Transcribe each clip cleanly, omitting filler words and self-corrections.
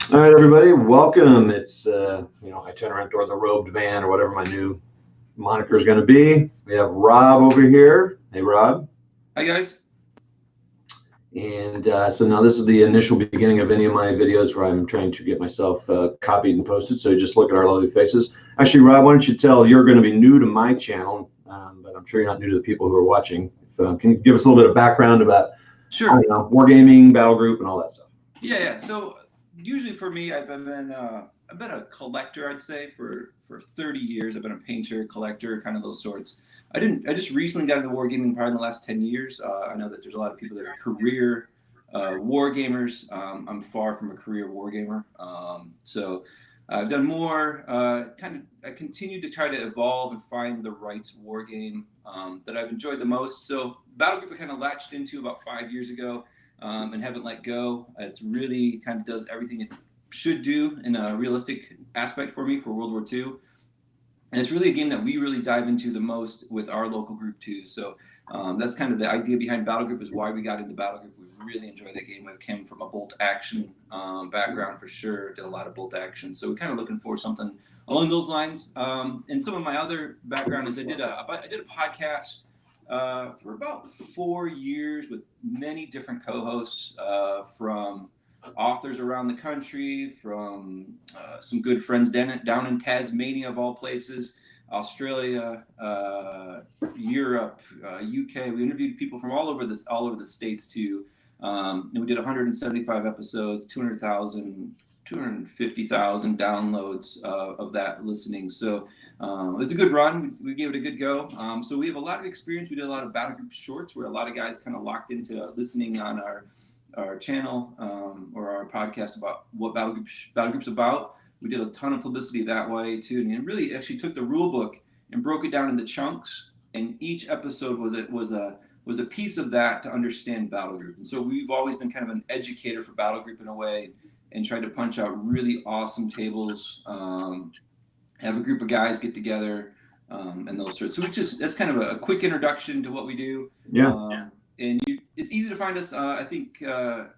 All right, everybody, welcome. It's I turn around toward the robed man or whatever my new moniker is going to be. We have Rob over here. Hey, Rob. Hi guys. And so now this is the initial beginning of any of my videos where I'm trying to get myself copied and posted. So just look at our lovely faces. Actually, Rob, why don't you tell? You're going to be new to my channel, but I'm sure you're not new to the people who are watching. So can you give us a little bit of background about I Sure. don't know, wargaming, battle group, and all that stuff? Yeah. So usually for me, I've been a collector. I'd say for 30 years, I've been a painter, collector, kind of those sorts. I just recently got into wargaming probably in the last 10 years. I know that there's a lot of people that are career war gamers. I'm far from a career war gamer. So I've done more. I continue to try to evolve and find the right war game that I've enjoyed the most. So Battlegroup I kind of latched into about 5 years ago. And haven't let go. It's really kind of does everything it should do in a realistic aspect for me for World War II. And it's really a game that we really dive into the most with our local group too. So that's kind of the idea behind Battle Group is why we got into Battle Group. We really enjoy that game. We came from a bolt action background for sure. Did a lot of bolt action. So we're kind of looking for something along those lines. And some of my other background is I did a podcast for about 4 years with many different co-hosts from authors around the country, from some good friends down in Tasmania of all places, Australia, Europe, UK. We interviewed people from all over the states too. And we did 175 episodes, 250,000 downloads of that listening. So it was a good run. We gave it a good go. So we have a lot of experience. We did a lot of battle group shorts where a lot of guys kind of locked into listening on our channel or our podcast about what battle group's about. We did a ton of publicity that way too, and it really actually took the rule book and broke it down into chunks. And each episode was a piece of that to understand battle group. And so we've always been kind of an educator for battle group in a way, and tried to punch out really awesome tables. Have a group of guys get together and those sorts. So that's kind of a quick introduction to what we do. Yeah. It's easy to find us. I think our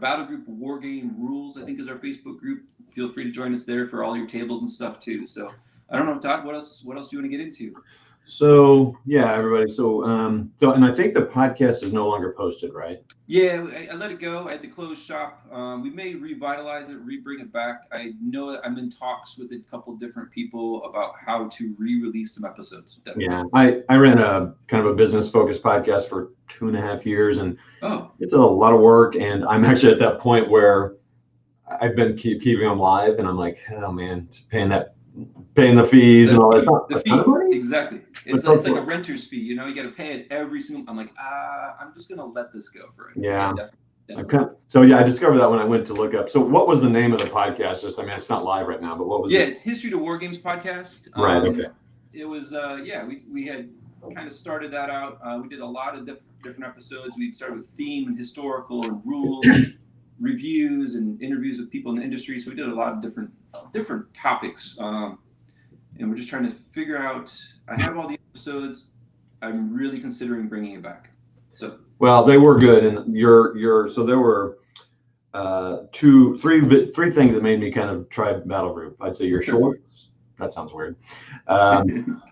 battle group war game rules. I think is our Facebook group. Feel free to join us there for all your tables and stuff too. So I don't know, Todd. What else? What else do you want to get into? So yeah, everybody. And I think the podcast is no longer posted, right? Yeah, I let it go. I had to close shop. We may revitalize it, bring it back. I know that I'm in talks with a couple different people about how to re-release some episodes. Definitely. Yeah, I ran a kind of a business focused podcast for 2.5 years, and Oh, it's a lot of work. And I'm actually at that point where I've been keeping them live, and I'm like, oh man, just paying the fees and all that stuff. the A ton of fee, money? exactly. But It's like a renter's fee. You know, you got to pay it every single. I'm like, I'm just gonna let this go for it. yeah. Yeah, definitely. So yeah, I discovered that when I went to look up. So what was the name of the podcast? Just I mean, it's not live right now, but what was Yeah, it? it's History to War Games podcast. Right. Okay. It was we had kind of started that out. We did a lot of different episodes. We started with theme and historical and rules, reviews and interviews with people in the industry. So we did a lot of different topics, and we're just trying to figure out. I have all the episodes. I'm really considering bringing it back. So Well, they were good, and so there were three things that made me kind of try Battle Group. I'd say your shorts. That sounds weird. Um,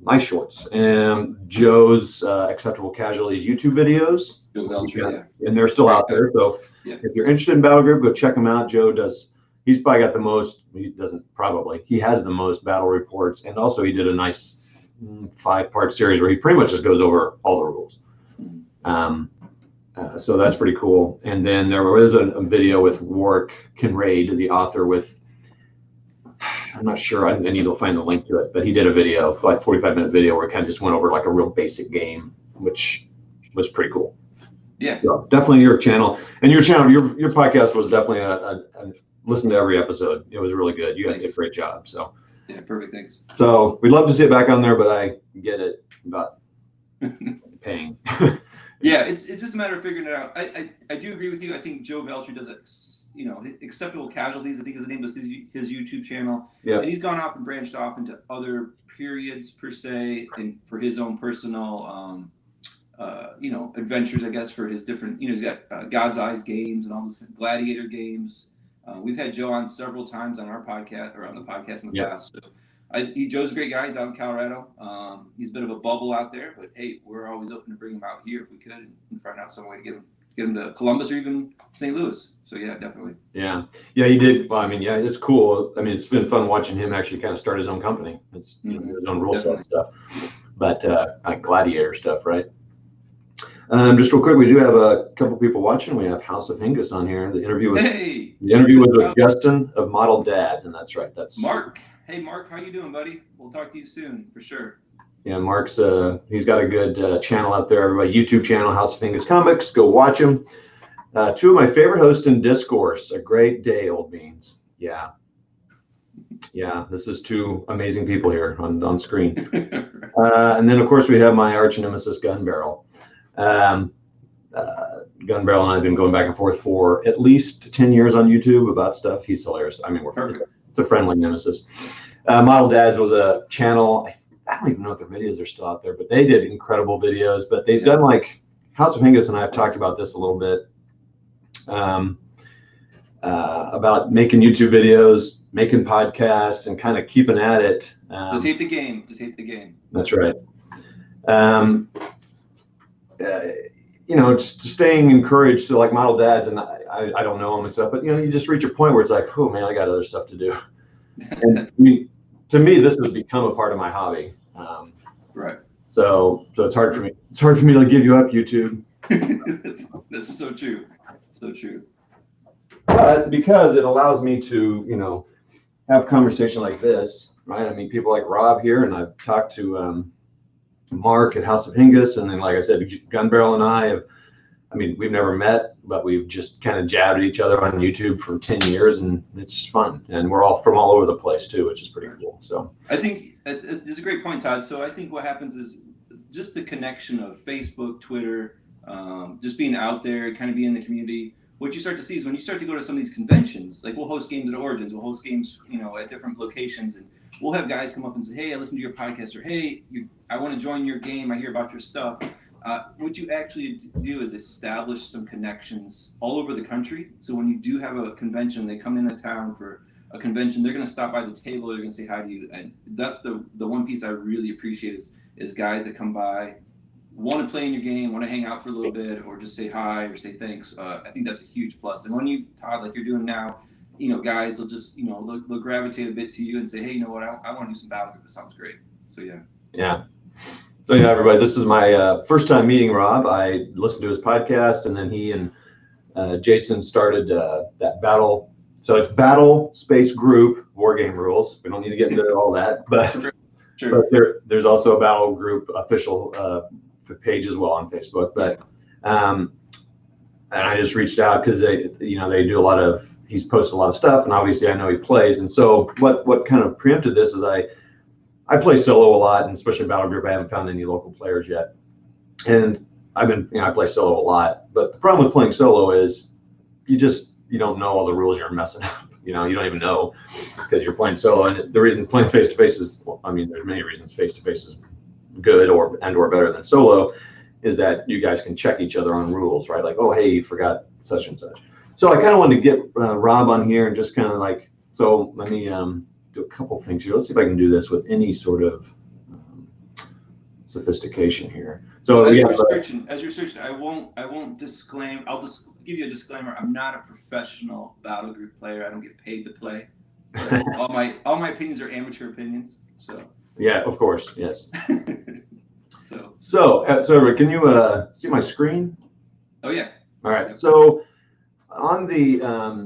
my shorts and Joe's Acceptable Casualties YouTube videos. Joe Belcher, And they're still out there. So yeah. if you're interested in Battle Group, go check them out. Joe does. He's probably got the most. He doesn't probably. He has the most battle reports, and also he did a nice 5-part series where he pretty much just goes over all the rules. So that's pretty cool. And then there was a video with Warwick Kinraid, the author, with I'm not sure. I need to find the link to it, but he did a video, like 45-minute video, where it kind of just went over like a real basic game, which was pretty cool. Yeah. So definitely your channel and your podcast was definitely a listen to every episode. It was really good. You guys did a great job. So yeah, perfect. Thanks. So we'd love to see it back on there, but I get it about paying. Yeah, it's just a matter of figuring it out. I do agree with you. I think Joe Belcher does Acceptable Casualties, I think is the name of his YouTube channel. Yeah. And he's gone off and branched off into other periods per se, and for his own personal adventures, I guess, for his different, he's got God's Eyes games and all those gladiator games. We've had Joe on several times on our podcast or on the podcast in the past. So Joe's a great guy. He's out in Colorado. He's a bit of a bubble out there, but hey, we're always open to bring him out here if we could and find out some way to get him to Columbus or even St. Louis. So yeah, definitely. Yeah, he did. Well, I mean, yeah, it's cool. I mean, it's been fun watching him actually kind of start his own company. It's his own rule set stuff, but like gladiator stuff, right? Just real quick, we do have a couple people watching. We have House of Hingus on here. The interview was with Justin of Model Dads, and that's right. That's Mark. Hey, Mark, how you doing, buddy? We'll talk to you soon for sure. Yeah, Mark's he's got a good channel out there. Everybody, YouTube channel, House of Hingus Comics. Go watch him. Two of my favorite hosts in Discourse. A great day, old beans. Yeah. This is two amazing people here on screen. And then of course we have my arch nemesis, Gun Barrel. Gun Barrel and I have been going back and forth for at least 10 years on YouTube about stuff. He's hilarious. I mean, it's a friendly nemesis. Model Dads was a channel. I don't even know if their videos are still out there, but they did incredible videos. But they've done like House of Hingus, and I've talked about this a little bit about making YouTube videos, making podcasts, and kind of keeping at it. Just hate the game. Just hate the game. That's right. Just staying encouraged to like Model Dads, and I don't know them and stuff, but you just reach a point where it's like, oh man, I got other stuff to do. And I mean, to me, this has become a part of my hobby. Right. So it's hard for me. It's hard for me to give you up, YouTube. That's so true. So true. But because it allows me to, have a conversation like this, right? I mean, people like Rob here, and I've talked to Mark at House of Hingus, and then, like I said, Gun Barrel and we've never met, but we've just kind of jabbed at each other on YouTube for 10 years, and it's fun. And we're all from all over the place too, which is pretty cool. So I think it's a great point, Todd. So I think what happens is just the connection of Facebook, Twitter, just being out there, kind of being in the community. What you start to see is when you start to go to some of these conventions, like we'll host games at Origins, we'll host games, at different locations, and we'll have guys come up and say, hey, I listened to your podcast, or hey, I want to join your game, I hear about your stuff. What you actually do is establish some connections all over the country. So when you do have a convention, they come into town for a convention, they're going to stop by the table, they're going to say hi to you. And that's the one piece I really appreciate is guys that come by, want to play in your game, want to hang out for a little bit, or just say hi or say thanks. I think that's a huge plus. And when you, Todd, like you're doing now, guys will just, they'll gravitate a bit to you and say, hey, you know what, I want to do some Battlegroup. This sounds great. So, yeah. Yeah. So, yeah, everybody, this is my first time meeting Rob. I listened to his podcast, and then he and Jason started that Battle. So it's Battle Space Group War Game Rules. We don't need to get into all that, but, sure. But there's also a Battlegroup official page as well on Facebook. But and I just reached out because they do a lot of, he's posted a lot of stuff, and obviously I know he plays. And so what kind of preempted this is I play solo a lot, and especially Battlegroup, I haven't found any local players yet. And I play solo a lot, but the problem with playing solo is you don't know all the rules you're messing up. You don't even know because you're playing solo. And the reason playing face-to-face is, there's many reasons face-to-face is good or better than solo, is that you guys can check each other on rules, right? Like, oh, hey, you forgot such and such. So I kind of wanted to get Rob on here and just kind of like, so let me do a couple things here. Let's see if I can do this with any sort of sophistication here. So as you're searching, I won't disclaim. I'll just give you a disclaimer. I'm not a professional Battlegroup player. I don't get paid to play. So all my opinions are amateur opinions. So yeah, of course, yes. So can you see my screen? Oh yeah. All right. So on the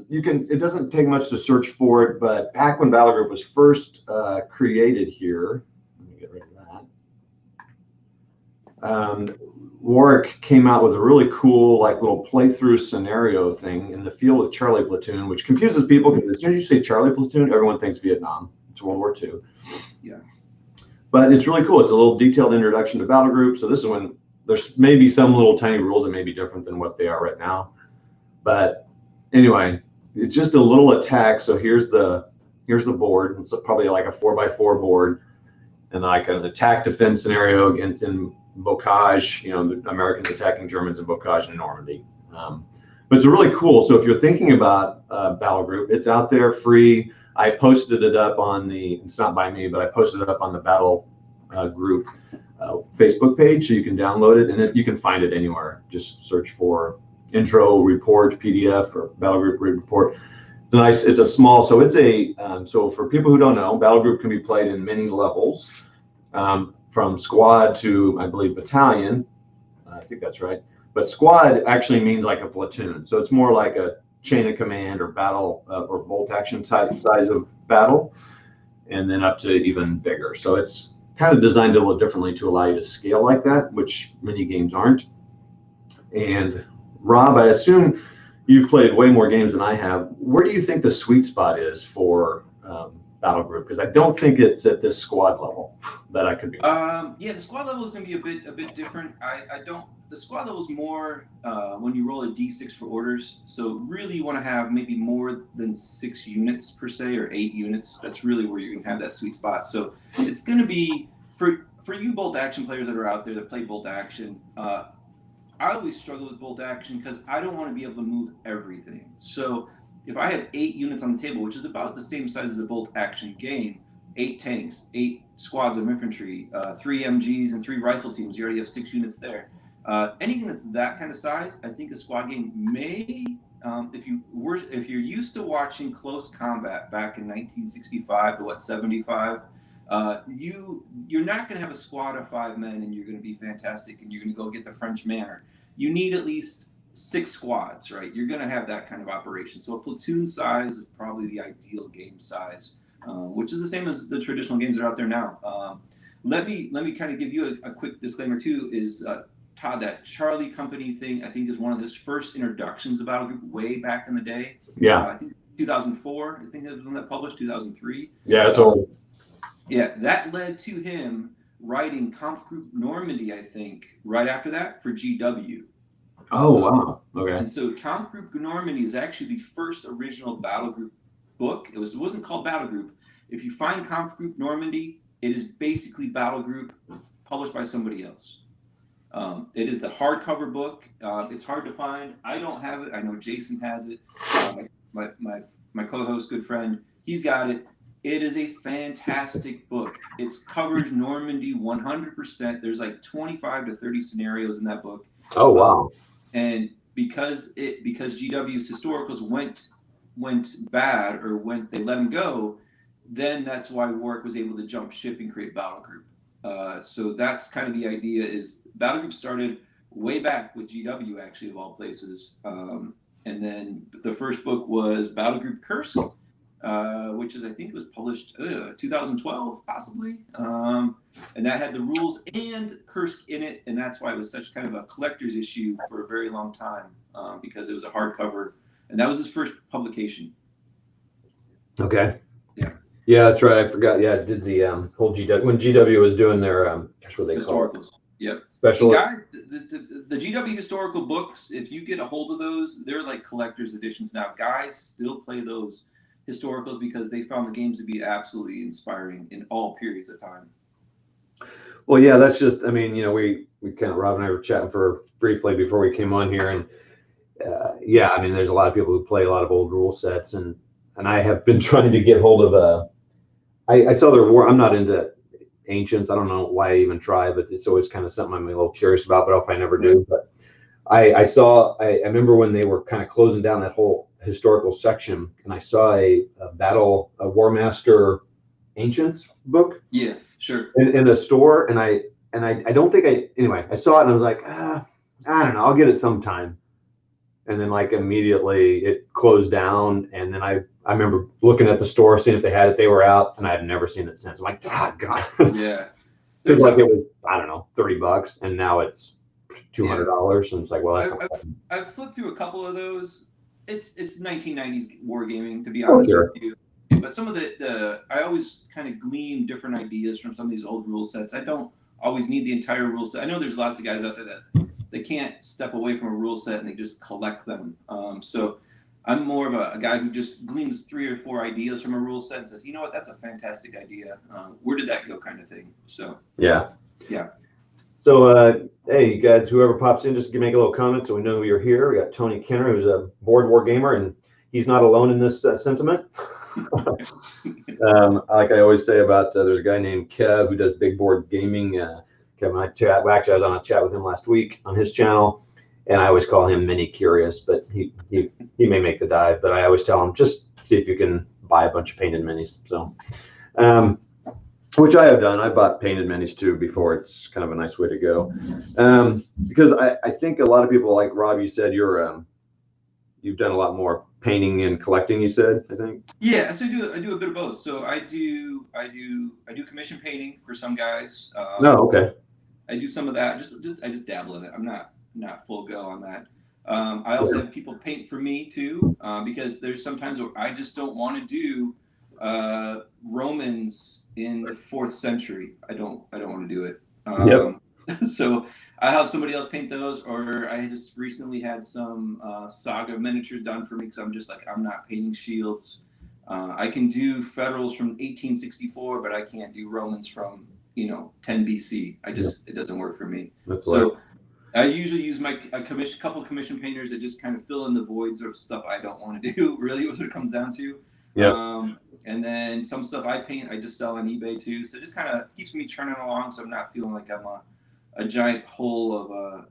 it doesn't take much to search for it, but back when Battlegroup was first created here, let me get rid of that. Warwick came out with a really cool little playthrough scenario thing in the field with Charlie Platoon, which confuses people because as soon as you say Charlie Platoon, everyone thinks Vietnam. It's World War II. Yeah. But it's really cool. It's a little detailed introduction to Battlegroup. So this is when there's maybe some little tiny rules that may be different than what they are right now. But anyway, it's just a little attack. So here's the board. It's probably like a 4x4 board, and like an attack defense scenario against in Bocage, the Americans attacking Germans in Bocage and Normandy. But it's really cool. So if you're thinking about Battlegroup, it's out there free. I posted it up on it's not by me, but I posted it up on the Battlegroup Facebook page, so you can download it, and you can find it anywhere. Just search for intro report PDF or Battlegroup report. It's a small, so it's so for people who don't know, Battlegroup can be played in many levels, from squad to, I believe, battalion. I think that's right. But squad actually means like a platoon. So it's more like a chain of command or battle or bolt action type size of battle, and then up to even bigger. So it's kind of designed a little differently to allow you to scale like that, which many games aren't. And Rob, I assume you've played way more games than I have. Where do you think the sweet spot is for Battlegroup? Because I don't think it's at this squad level that I could be. Yeah, the squad level is going to be a bit different. The squad level is more when you roll a d6 for orders. So really, you want to have maybe more than 6 units per se, or 8 units. That's really where you're going to have that sweet spot. So it's going to be for you bolt action players that are out there that play bolt action. I always struggle with bolt action because I don't want to be able to move everything. So if I have 8 units on the table, which is about the same size as a bolt action game, 8 tanks, 8 squads of infantry, 3 MGs, and 3 rifle teams, you already have 6 units there. Anything that's that kind of size, I think a squad game may, if you're used to watching close combat back in 1965 to 75, you're not going to have a squad of 5 men and you're going to be fantastic and you're going to go get the French manor. You need at least 6 squads, right? You're going to have that kind of operation. So a platoon size is probably the ideal game size, which is the same as the traditional games that are out there now. Let me kind of give you a quick disclaimer too. Is Todd, that Charlie Company thing, I think, is one of his first introductions to Battlegroup way back in the day. Yeah. I think 2004. I think it was when that published, 2003. Yeah, it's old. Yeah, that led to him writing Kampfgruppe Normandy, I think, right after that for GW. Oh, wow. Okay. And so Kampfgruppe Normandy is actually the first original Battlegroup book. It wasn't called Battlegroup. If you find Kampfgruppe Normandy, it is basically Battlegroup published by somebody else. It is the hardcover book. It's hard to find. I don't have it. I know Jason has it. My co-host, good friend, he's got it. It is a fantastic book. It covers Normandy 100%. There's like 25 to 30 scenarios in that book. Oh, wow. And because GW's historicals went bad, or they let them go, then that's why Warwick was able to jump ship and create Battlegroup. So that's kind of the idea. Is Battlegroup started way back with GW, actually, of all places. And then the first book was Battlegroup Kursk, which I think was published 2012, possibly. And that had the rules and Kursk in it, and that's why it was such kind of a collector's issue for a very long time, because it was a hardcover, and that was his first publication. Okay. Yeah, that's right. I forgot. Yeah, I did the whole GW when GW was doing their what they historicals. Call it. Yep. Special. Guys, the GW historical books, if you get a hold of those, they're like collector's editions now. Guys still play those historicals because they found the games to be absolutely inspiring in all periods of time. Well, yeah, that's just. I mean, we kind of, Rob and I were chatting briefly before we came on here, and yeah, I mean, there's a lot of people who play a lot of old rule sets, and I have been trying to get hold of I saw their war. I'm not into ancients. I don't know why I even try, but it's always kind of something I'm a little curious about, but I'll probably never do. But I remember when they were kind of closing down that whole historical section, and I saw a War Master Ancients book. Yeah, sure. In a store, and I don't think I saw it and I was like, I don't know, I'll get it sometime. And then like immediately it closed down, and then I remember looking at the store, seeing if they had it. They were out, and I had never seen it since. I'm like, God. Yeah. It was I don't know, $30, and now it's $200. And it's like, well, I've flipped through a couple of those. It's 1990s wargaming, to be honest with you. But some of I always kind of glean different ideas from some of these old rule sets. I don't always need the entire rule set. I know there's lots of guys out there that they can't step away from a rule set and they just collect them. So I'm more of a guy who just gleans 3 or 4 ideas from a rule set and says, you know what, that's a fantastic idea. Where did that go, kind of thing. So yeah. So, hey, you guys, whoever pops in, just make a little comment so we know you're here. We got Tony Kenner, who's a board war gamer, and he's not alone in this sentiment. Like I always say about, there's a guy named Kev who does big board gaming. Kevin and I chat. Well, actually, I was on a chat with him last week on his channel, and I always call him Mini Curious, but he may make the dive. But I always tell him, just see if you can buy a bunch of painted minis. So, which I have done. I bought painted minis too before. It's kind of a nice way to go, because I think a lot of people, like Rob, you said you've done a lot more painting and collecting. You said, I think. Yeah, so I do a bit of both. So I do commission painting for some guys. No, okay. I do some of that. I just dabble in it. I'm not full go on that. I also have people paint for me too, because there's sometimes where I just don't want to do Romans in the 4th century. I don't want to do it. So I have somebody else paint those, or I just recently had some Saga miniatures done for me because I'm just like, I'm not painting shields. I can do Federals from 1864, but I can't do Romans from 10 BC. It doesn't work for me. So I usually use a couple commission painters that just kind of fill in the voids of stuff I don't want to do. Really, what it comes down to. Yeah. And then some stuff I paint, I just sell on eBay too. So it just kind of keeps me churning along, so I'm not feeling like I'm a giant hole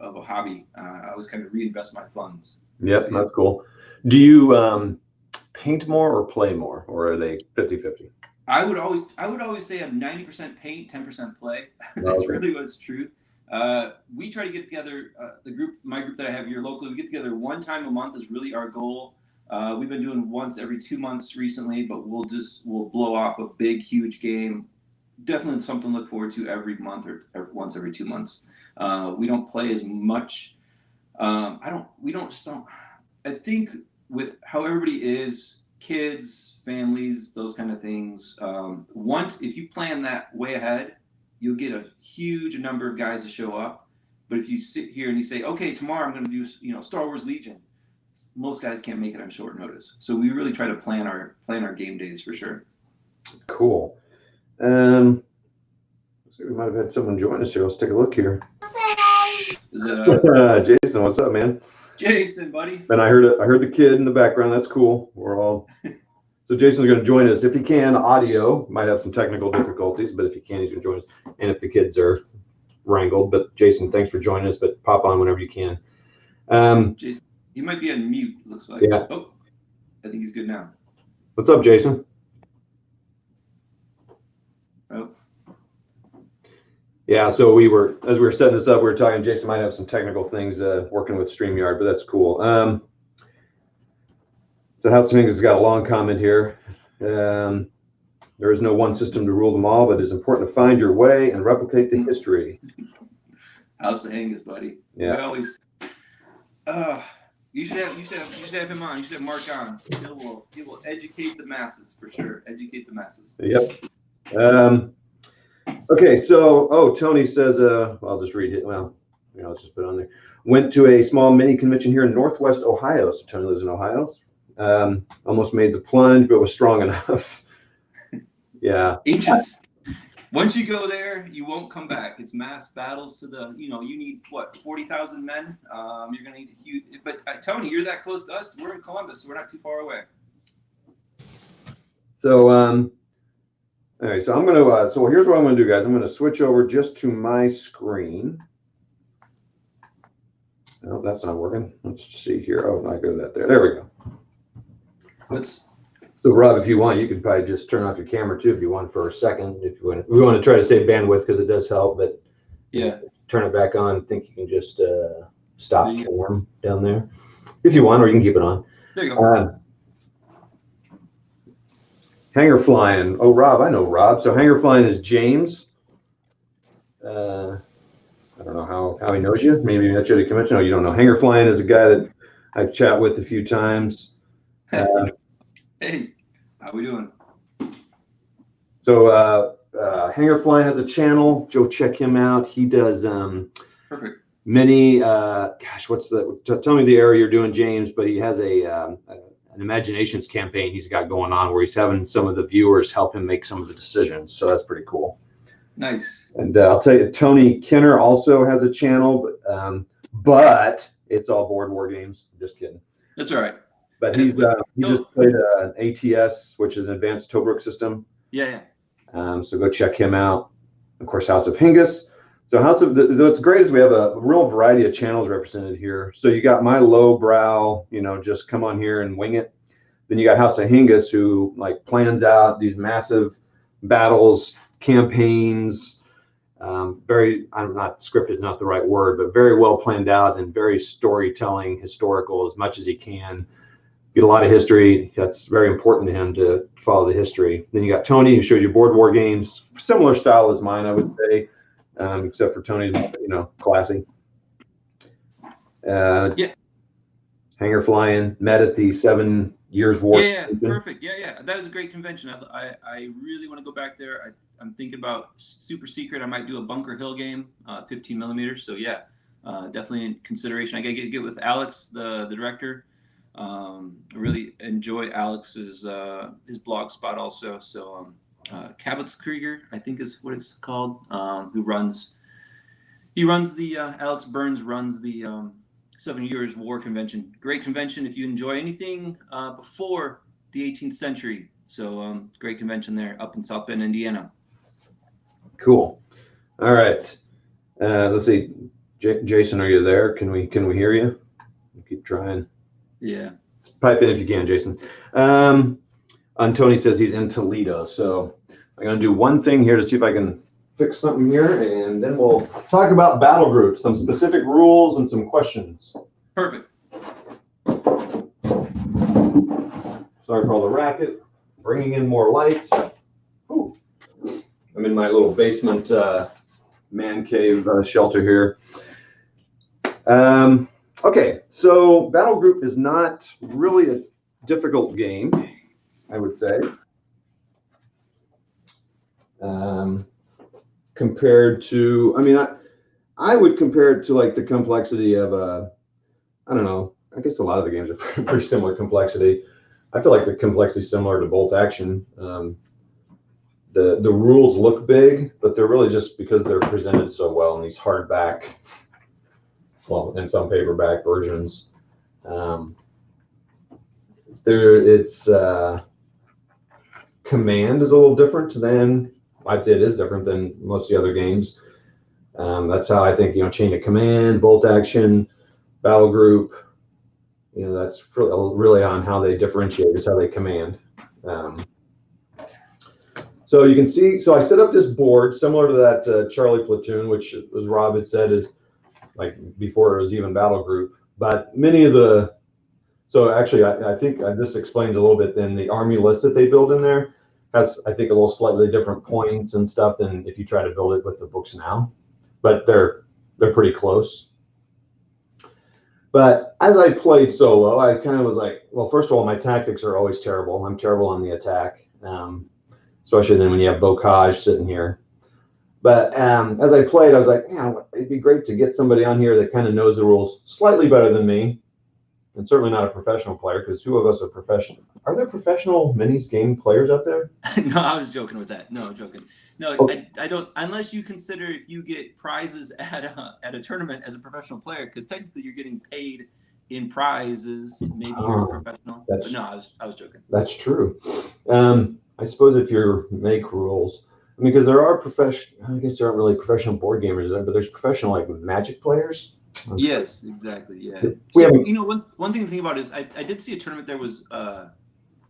of a hobby. I always kind of reinvest my funds. Yep, so, that's cool. Do you paint more or play more, or are they 50-50? I would always say I'm 90% paint, 10% play. That's really what's truth. We try to get together, my group that I have here locally, we get together one time a month is really our goal. We've been doing once every 2 months recently, but we'll blow off a big, huge game. Definitely something to look forward to every month or once every 2 months. We don't play as much. I think with how everybody is, kids, families, those kind of things, if you plan that way ahead, you'll get a huge number of guys to show up. But if you sit here and you say, okay, tomorrow I'm going to do Star Wars Legion, most guys can't make it on short notice. So we really try to plan our game days for sure. Cool. We might have had someone join us here. Let's take a look here. Jason, what's up, man? Jason, buddy. And I heard the kid in the background. That's cool. We're all. So Jason's going to join us if he can. Audio might have some technical difficulties, but if he can, he's going to join us. And if the kids are wrangled, but Jason, thanks for joining us. But pop on whenever you can. Jason, he might be on mute. Looks like. Yeah. Oh, I think he's good now. What's up, Jason? Oh. Yeah, so as we were setting this up, we were talking, Jason might have some technical things working with StreamYard, but that's cool. So House Mingus has got a long comment here. There is no one system to rule them all, but it's important to find your way and replicate the history. House of Angus, buddy. Yeah. We always you should have him on. You should have Mark on. He will educate the masses for sure. Educate the masses. Yep. Okay, so Tony says, I'll just read it. Well, let's just put it on there. Went to a small mini convention here in Northwest Ohio. So Tony lives in Ohio. Almost made the plunge, but was strong enough. Yeah. Ancients. Once you go there, you won't come back. It's mass battles to the, you need 40,000 men. You're gonna need a huge. But Tony, you're that close to us. We're in Columbus, so we're not too far away. So all right, so I'm gonna. So here's what I'm gonna do, guys. I'm gonna switch over just to my screen. No, that's not working. Let's see here. Oh, I go that there. There we go. So Rob, if you want, you could probably just turn off your camera too, if you want, for a second. If you want, we want to try to save bandwidth because it does help. But yeah, turn it back on. I think you can just stop form down there, if you want, or you can keep it on. There you go. Hanger flying. Oh, Rob, I know Rob. So hanger flying is James. I don't know how he knows you. Maybe that's at a convention. No, you don't know. Hanger flying is a guy that I've chat with a few times. Hey, how we doing? So hanger flying has a channel. Go check him out. He does perfect. Many. Gosh, tell me the area you're doing, James. But he has an imaginations campaign he's got going on where he's having some of the viewers help him make some of the decisions. So that's pretty cool. Nice. And I'll tell you, Tony Kenner also has a channel, but it's all board war games. Just kidding. That's all right. But he just played an ATS, which is an advanced Tobruk system. Yeah. So go check him out. Of course, House of Hingis. So what's great is we have a real variety of channels represented here. So you got my lowbrow, just come on here and wing it. Then you got House of Hingis, who like plans out these massive battles, campaigns, very, I'm not scripted is not the right word, but very well planned out and very storytelling, historical as much as he can. Get a lot of history. That's very important to him to follow the history. Then you got Tony, who shows you board war games, similar style as mine, I would say, except for Tony's, classy. Yeah. Hanger flying, met at the 7 Years War. Yeah, perfect. Yeah. That was a great convention. I really want to go back there. I'm thinking about super secret. I might do a Bunker Hill game, 15 millimeters. So yeah, definitely in consideration. I gotta get with Alex, the director. I really enjoy Alex's his blog spot also. So Kabitzkrieger, I think is what it's called. He runs the Alex Burns runs the 7 Years War convention. Great convention if you enjoy anything before the 18th century. So great convention there up in South Bend, Indiana. Cool. All right. Let's see. Jason, are you there? Can we hear you? Keep trying. Yeah. Pipe in if you can, Jason. Tony says he's in Toledo. So I'm going to do one thing here to see if I can fix something here, and then we'll talk about battle groups, some specific rules, and some questions. Perfect. Sorry for all the racket. Bringing in more light. Ooh. I'm in my little basement man cave shelter here. Okay, so battle group is not really a difficult game, I would say. Compared to, I would compare it to like the complexity of I don't know. I guess a lot of the games are pretty similar complexity. I feel like the complexity is similar to bolt action. The rules look big, but they're really just because they're presented so well in these hardback, and some paperback versions. Command is a little different than, I'd say it is different than most of the other games. That's how I think, chain of command, bolt action, battle group, that's really on how they differentiate is how they command. So you can see, so I set up this board similar to that Charlie platoon, which, as Rob had said, is like before it was even battle group. But many of the, so actually I think this explains a little bit. Then the army list that they build in there has, I think, a little slightly different points and stuff than if you try to build it with the books now. But they're pretty close. But as I played solo, I kind of was like, well, first of all, my tactics are always terrible. I'm terrible on the attack, especially then when you have Bocage sitting here. But as I played, I was like, it'd be great to get somebody on here that kind of knows the rules slightly better than me, and certainly not a professional player, because who of us are professional? Are there professional minis game players out there? No, I was joking with that. No, I'm joking. No, okay. I don't, unless you consider if you get prizes at a tournament as a professional player, because technically you're getting paid in prizes. Maybe you're a professional. But no, I was joking. That's true. I suppose if you make rules, because there are I guess there aren't really professional board gamers, but there's professional like Magic players. Yes, exactly. Yeah. So, one thing to think about is I did see a tournament. There was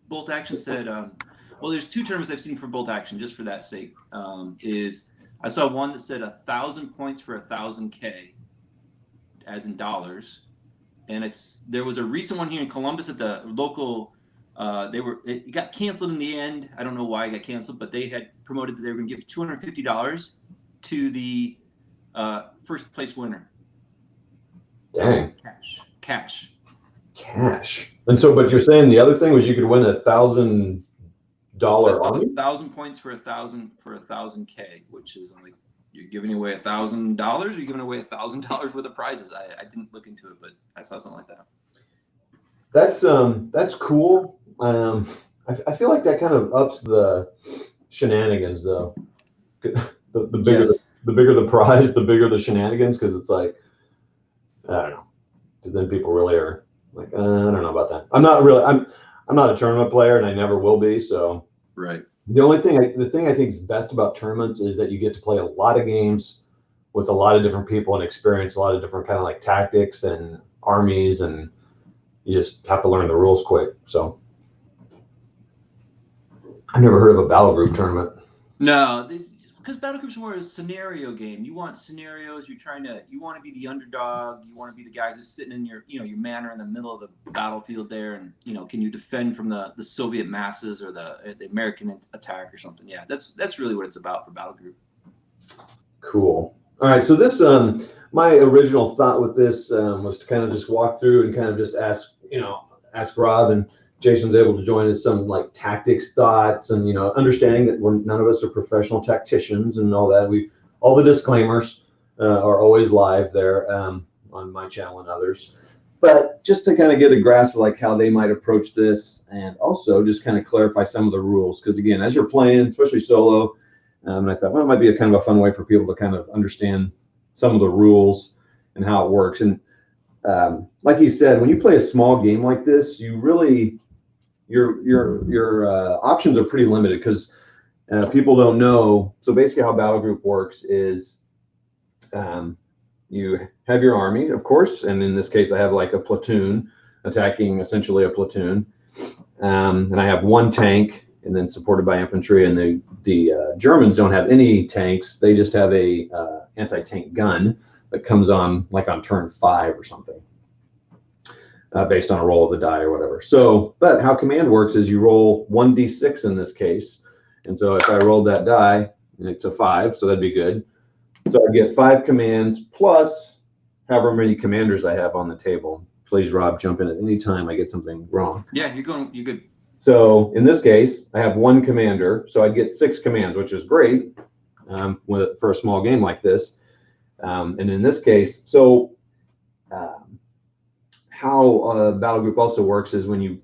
Bolt Action said, well, there's two tournaments I've seen for Bolt Action just for that sake. Is I saw one that said 1,000 points for 1,000K, as in dollars, and there was a recent one here in Columbus at the local. It got canceled in the end. I don't know why it got canceled, but they had promoted that they were going to give $250 to the first place winner. Dang. Cash. And so, but you're saying the other thing was you could win $1,000 army? 1,000 points for 1,000K, which is like you're giving away $1,000. Or you're giving away $1,000 worth of prizes. I didn't look into it, but I saw something like that. That's cool. I feel like that kind of ups the shenanigans, though. the bigger Yes. the bigger the prize, the bigger the shenanigans, because it's like, I don't know. Because then people really are like, I don't know about that. I'm not a tournament player, and I never will be. So Right. the thing I think is best about tournaments is that you get to play a lot of games with a lot of different people and experience a lot of different kind of like tactics and armies, and you just have to learn the rules quick. So I've never heard of a battle group tournament. No, because Battlegroup's more a scenario game. You want scenarios. You want to be the underdog. You want to be the guy who's sitting in your manor in the middle of the battlefield there, and can you defend from the Soviet masses or the American attack or something? Yeah, that's really what it's about for Battlegroup. Cool. All right, so this my original thought with this was to kind of just walk through and kind of just ask Rob, and Jason's able to join us, some like tactics thoughts, and understanding that none of us are professional tacticians and all that. All the disclaimers are always live there on my channel and others, but just to kind of get a grasp of like how they might approach this, and also just kind of clarify some of the rules, because again, as you're playing, especially solo, and I thought, well, it might be a kind of a fun way for people to kind of understand some of the rules and how it works. And like he said, when you play a small game like this, you really your options are pretty limited, because people don't know. So basically how Battlegroup works is you have your army, of course, and in this case I have like a platoon attacking essentially a platoon, and I have one tank, and then supported by infantry, and the Germans don't have any tanks. They just have a anti-tank gun that comes on like on turn 5 or something, based on a roll of the die or whatever. So, but how command works is you roll 1d6 in this case. And so if I rolled that die, and it's a 5, so that'd be good. So I get 5 commands plus however many commanders I have on the table. Please, Rob, jump in at any time I get something wrong. Yeah, you're good. So in this case, I have 1 commander, so I'd get 6 commands, which is great for a small game like this. And in this case, so how Battlegroup also works is when you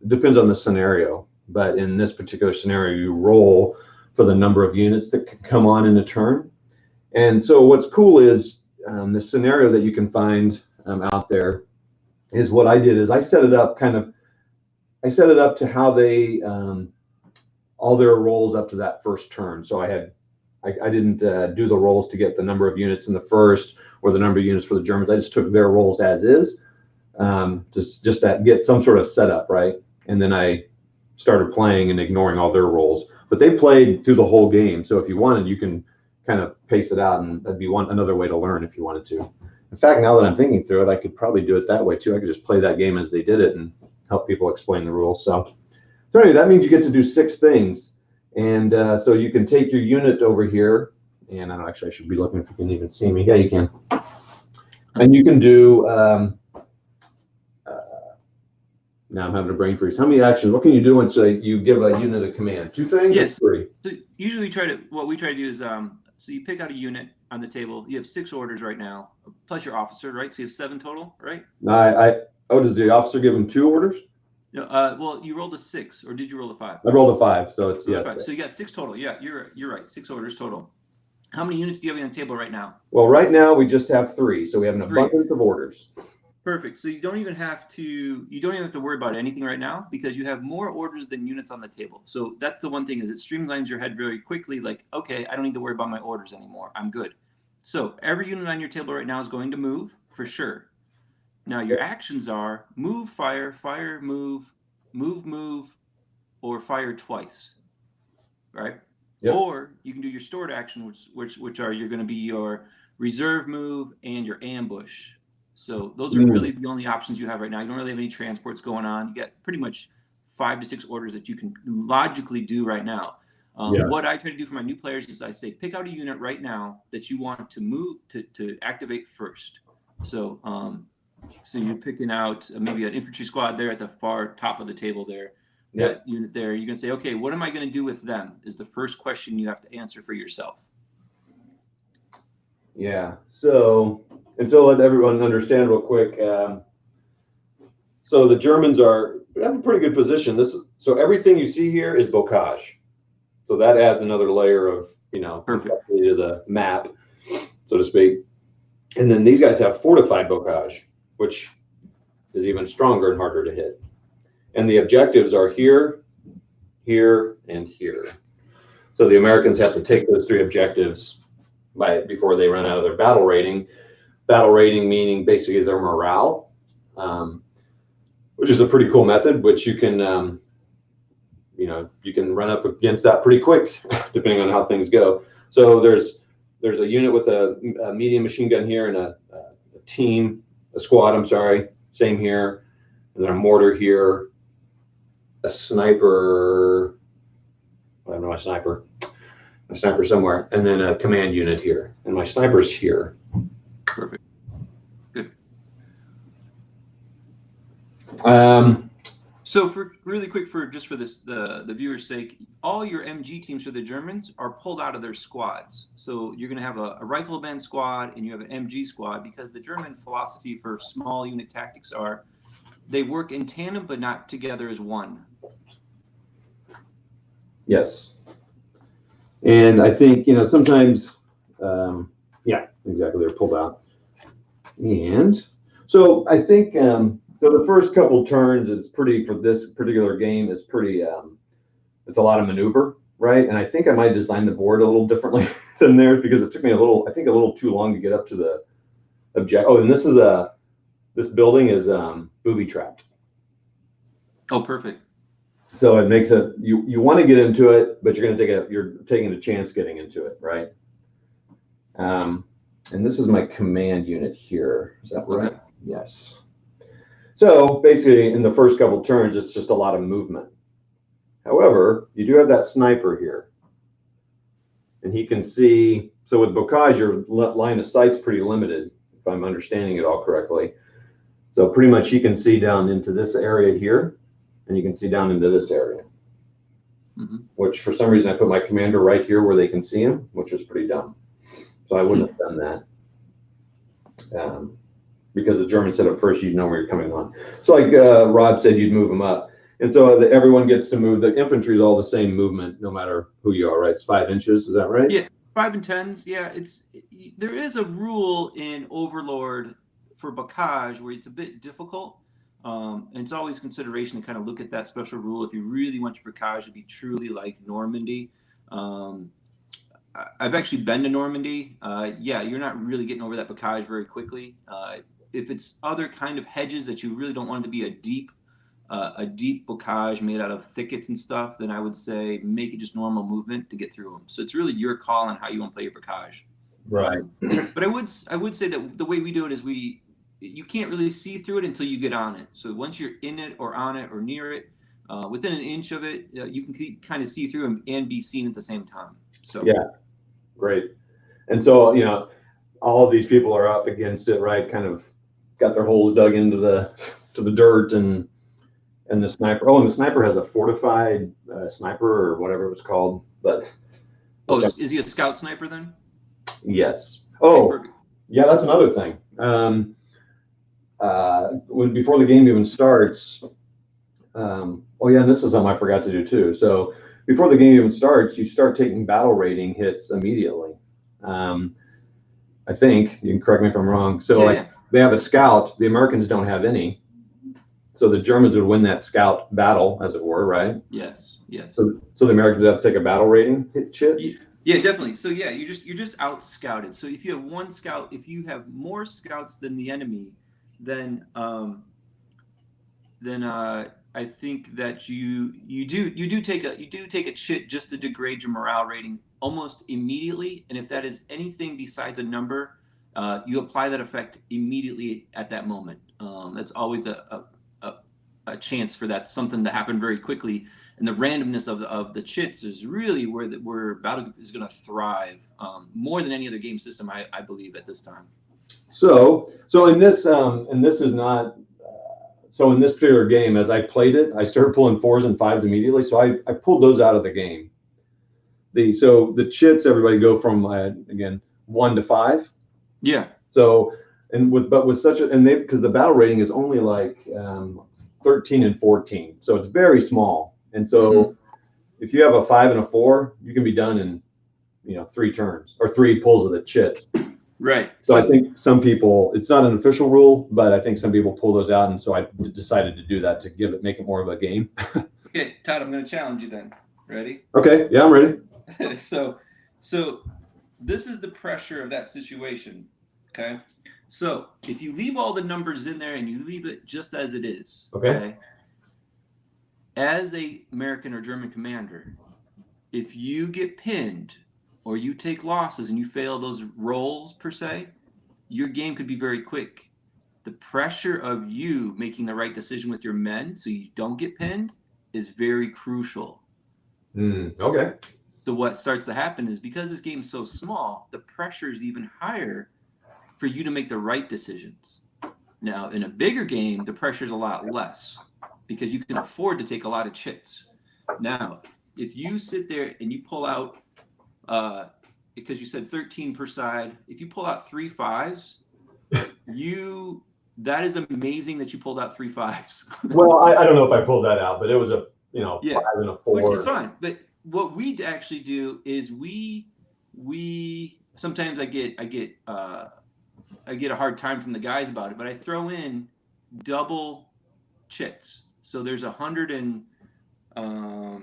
depends on the scenario, but in this particular scenario, you roll for the number of units that can come on in a turn. And so what's cool is the scenario that you can find out there is what I did is I set it up to how they all their rolls up to that first turn. So I didn't do the rolls to get the number of units in the first or the number of units for the Germans. I just took their rolls as is, just to get some sort of setup, right? And then I started playing and ignoring all their rolls. But they played through the whole game, so if you wanted, you can kind of pace it out, and that'd be another way to learn if you wanted to. In fact, now that I'm thinking through it, I could probably do it that way too. I could just play that game as they did it and help people explain the rules. So anyway, that means you get to do 6 things. And so you can take your unit over here, and I don't actually, I should be looking if you can even see me. Yeah, you can. And you can do, now I'm having a brain freeze. How many actions? What can you do once you give a unit a command? 2 things? Yes. Or 3? So usually what we try to do is, so you pick out a unit on the table. You have 6 orders right now, plus your officer, right? So you have 7 total, right? Does the officer give him 2 orders? No, well, you rolled a 6, or did you roll a 5? I rolled a 5, so it's yeah. 5. So you got 6 total. Yeah, you're right. 6 orders total. How many units do you have on the table right now? Well, right now we just have 3, so we have an abundance of orders. Perfect. So you don't even have to worry about anything right now, because you have more orders than units on the table. So that's the one thing, is it streamlines your head very quickly. Like, okay, I don't need to worry about my orders anymore. I'm good. So every unit on your table right now is going to move for sure. Now your actions are move, fire, move, or fire twice, right? Yep. Or you can do your stored action, which are you're going to be your reserve move and your ambush. So those are really the only options you have right now. You don't really have any transports going on. You get pretty much 5 to 6 orders that you can logically do right now. What I try to do for my new players is I say, pick out a unit right now that you want to move to activate first. So so you're picking out maybe an infantry squad there at the far top of the table there. That unit there, you're going to say, okay, what am I going to do with them is the first question you have to answer for yourself. Yeah. So let everyone understand real quick. So the Germans have a pretty good position. So everything you see here is bocage. So that adds another layer of Perfect. to the map, so to speak. And then these guys have fortified bocage, which is even stronger and harder to hit. And the objectives are here, here, and here. So the Americans have to take those 3 objectives before they run out of their battle rating. Battle rating meaning basically their morale, which is a pretty cool method, which you can you can run up against that pretty quick, depending on how things go. So there's a unit with a medium machine gun here and a squad, I'm sorry, same here, and then a mortar here, a sniper, I don't know my sniper somewhere, and then a command unit here, and my sniper's here. Perfect. Good. So for really quick, for this the viewer's sake, all your MG teams for the Germans are pulled out of their squads. So you're going to have a rifle band squad and you have an MG squad, because the German philosophy for small unit tactics are they work in tandem but not together as one. Yes. And I think, sometimes, yeah, exactly, they're pulled out. And so I think, so the first couple turns is pretty, for this particular game, is pretty, it's a lot of maneuver, right? And I think I might design the board a little differently than theirs, because it took me a little too long to get up to the object. Oh, and this building is booby trapped. Oh, perfect. So it makes it, you want to get into it, but you're taking a chance getting into it, right? And this is my command unit here. Is that right? Okay. Yes. So basically, in the first couple turns, it's just a lot of movement. However, you do have that sniper here, and he can see. So with bocage, your line of sight's pretty limited, if I'm understanding it all correctly. So pretty much, he can see down into this area here, and you can see down into this area. Mm-hmm. Which for some reason I put my commander right here where they can see him, which is pretty dumb. So I wouldn't have done that. Because the German said at first you'd know where you're coming on. So like Rob said, you'd move them up. And so everyone gets to move. The infantry is all the same movement, no matter who you are, right? It's 5 inches, is that right? Yeah, 5 and 10s. Yeah, there is a rule in Overlord for bocage where it's a bit difficult. And it's always consideration to kind of look at that special rule if you really want your bocage to be truly like Normandy. I've actually been to Normandy. Yeah, you're not really getting over that bocage very quickly. If it's other kind of hedges that you really don't want it to be a deep bocage made out of thickets and stuff, then I would say make it just normal movement to get through them. So it's really your call on how you want to play your bocage. Right. But I would say that the way we do it is you can't really see through it until you get on it. So once you're in it or on it or near it, within an inch of it, you can kind of see through and be seen at the same time. So yeah, great. And so all of these people are up against it, right? Kind of got their holes dug into the dirt, and the sniper. Oh, and the sniper has a fortified sniper or whatever it was called. But is he a scout sniper then? Yes. Oh, okay, yeah, that's another thing. Before the game even starts, oh yeah, and this is something I forgot to do too. So before the game even starts, you start taking battle rating hits immediately. I think you can correct me if I'm wrong. So they have a scout. The Americans don't have any. So the Germans would win that scout battle, as it were, right? Yes. So the Americans have to take a battle rating hit chit. Yeah, definitely. So yeah, you're just out scouted. So if you have one scout, if you have more scouts than the enemy, then I think that you do take a chit just to degrade your morale rating almost immediately. And if that is anything besides a number, you apply that effect immediately at that moment. That's always a chance for that something to happen very quickly. And the randomness of the chits is really where Battlegroup is going to thrive more than any other game system, I believe, at this time. So in this is not. So in this particular game, as I played it, I started pulling 4s and 5s immediately. So I pulled those out of the game. So the chits, everybody go from again 1 to 5. Yeah. So because the battle rating is only like 13 and 14, so it's very small. And so if you have a 5 and a 4, you can be done in 3 turns or 3 pulls of the chits. Right. So I think some people, it's not an official rule, but I think some people pull those out, and so I decided to do that to make it more of a game. Okay, Todd, I'm going to challenge you then. Ready? Okay, yeah, I'm ready. So this is the pressure of that situation. Okay, so if you leave all the numbers in there and you leave it just as it is, okay, as a American or German commander, if you get pinned or you take losses and you fail those rolls per se, your game could be very quick. The pressure of you making the right decision with your men so you don't get pinned is very crucial. Okay. So what starts to happen is, because this game is so small, the pressure is even higher for you to make the right decisions. Now, in a bigger game, the pressure is a lot less because you can afford to take a lot of chits. Now, if you sit there and you pull out, because you said 13 per side, if you pull out 3 5s, that is amazing that you pulled out 3 5s. Well, I don't know if I pulled that out, but it was a 5 and a 4. Which is fine. But what we actually do is we sometimes I get a hard time from the guys about it, but I throw in double chits. So there's 100 and I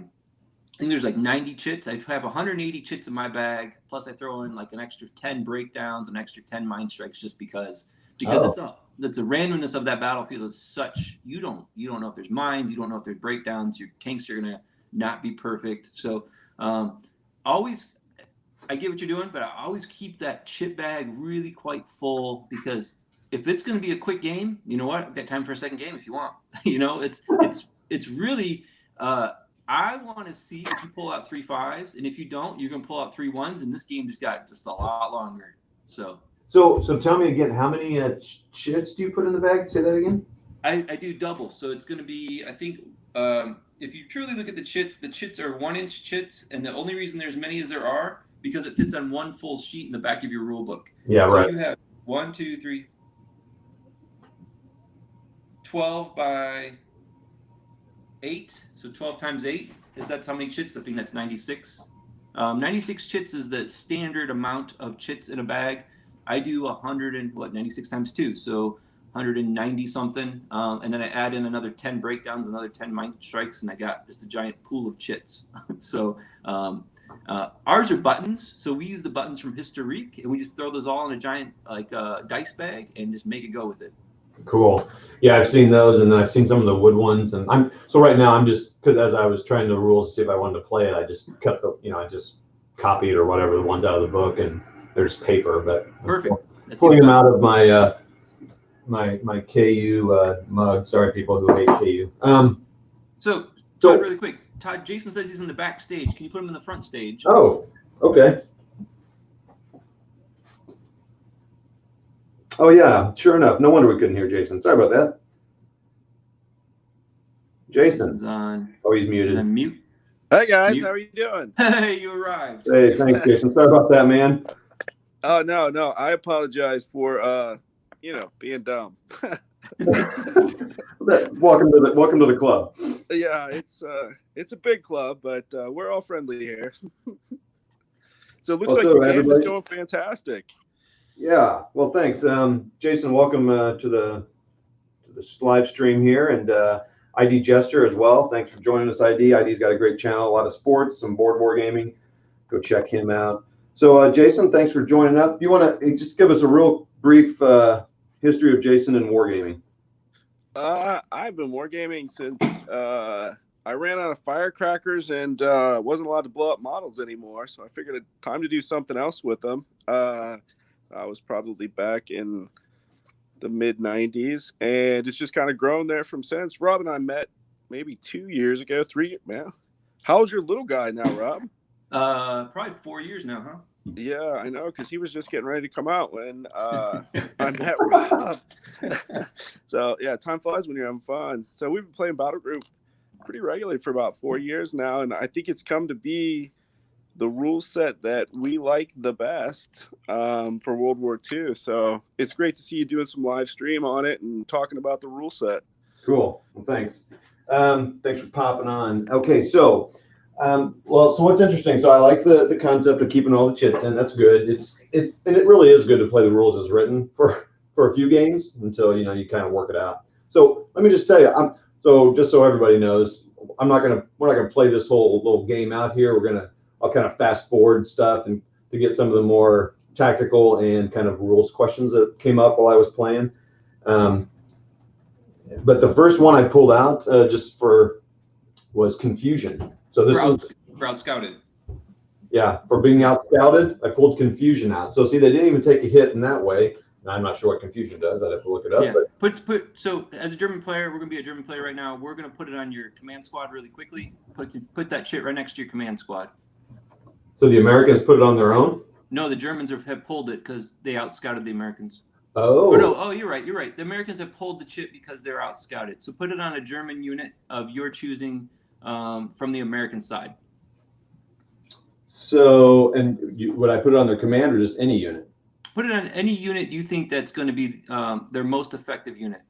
think there's like 90 chits. I have 180 chits in my bag. Plus I throw in like an extra 10 breakdowns, an extra 10 mind strikes, just because it's a randomness of that battlefield is such, you don't know if there's mines, you don't know if there's breakdowns, your tanks are gonna not be perfect. So always, I get what you're doing, but I always keep that chit bag really quite full, because if it's going to be a quick game, you know what? I've got time for a second game if you want. It's really, I want to see if you pull out 3 5s, and if you don't, you're going to pull out 3 1s, and this game just got a lot longer. So tell me again, how many chits do you put in the bag? Say that again. I do double, so it's going to be, I think, if you truly look at the chits are 1-inch chits, and the only reason there's as many as there are because it fits on one full sheet in the back of your rule book. Yeah, so right. You have 1, 2, 3, 12 by 8, so 12 times 8. That's how many chits? I think that's 96. 96 chits is the standard amount of chits in a bag. I do 96 times 2, so 190 something, and then I add in another 10 breakdowns, another 10 mind strikes, and I got just a giant pool of chits. So ours are buttons, so we use the buttons from Historique, and we just throw those all in a giant dice bag and just make it go with it. Cool. Yeah, I've seen those, and then I've seen some of the wood ones, and right now I'm just, because as I was trying the rules to see if I wanted to play it, I just cut I just copied or whatever the ones out of the book, and there's paper, but perfect. Pulling them out of my my KU mug. Sorry, people who hate KU. So Todd, really quick. Todd, Jason says he's in the backstage. Can you put him in the front stage? Oh, okay. Oh yeah, sure enough. No wonder we couldn't hear Jason. Sorry about that. Jason's on. Oh, he's muted. He's on mute. Hey guys, how are you doing? Hey, you arrived. Hey, thanks, Jason. Sorry about that, man. Oh no, I apologize for being dumb. Welcome to the club. Yeah, it's a big club, but we're all friendly here. So it looks like your game is going fantastic. Yeah, well, thanks, Jason. Welcome to the live stream here, and ID Jester as well. Thanks for joining us, ID. ID's got a great channel, a lot of sports, some board wargaming. Go check him out. So, Jason, thanks for joining up. You want to just give us a real brief history of Jason and wargaming? I've been wargaming since I ran out of firecrackers and wasn't allowed to blow up models anymore. So I figured it's time to do something else with them. I was probably back in the mid-90s, and it's just kind of grown there from since. Rob and I met maybe 2 years ago, 3 years. Man, how's your little guy now, Rob? Probably 4 years now, huh? Yeah, I know, because he was just getting ready to come out when I met Rob. So yeah, time flies when you're having fun. So we've been playing Battlegroup pretty regularly for about 4 years now, and I think it's come to be the rule set that we like the best for World War II. So it's great to see you doing some live stream on it and talking about the rule set. Cool. Well, thanks. Thanks for popping on. Okay, so Well, so what's interesting? So I like the concept of keeping all the chits in. That's good. And it really is good to play the rules as written for a few games until you kind of work it out. So let me just tell you, so just so everybody knows, we're not gonna play this whole little game out here. I'll kind of fast forward stuff and to get some of the more tactical and kind of rules questions that came up while I was playing. But the first one I pulled out was confusion. So this for outscouted. Yeah, for being out scouted, I pulled confusion out. So see, they didn't even take a hit in that way. I'm not sure what confusion does. I'd have to look it up. Yeah. But So as a German player, we're gonna be a German player right now. We're gonna put it on your command squad really quickly. Put that shit right next to your command squad. So the Americans put it on their own? No, the Germans have pulled it because they outscouted the Americans. Oh. Or no, oh, you're right. The Americans have pulled the chit because they're outscouted. So put it on a German unit of your choosing from the American side. So, and would I put it on their command or just any unit? Put it on any unit you think that's going to be their most effective unit.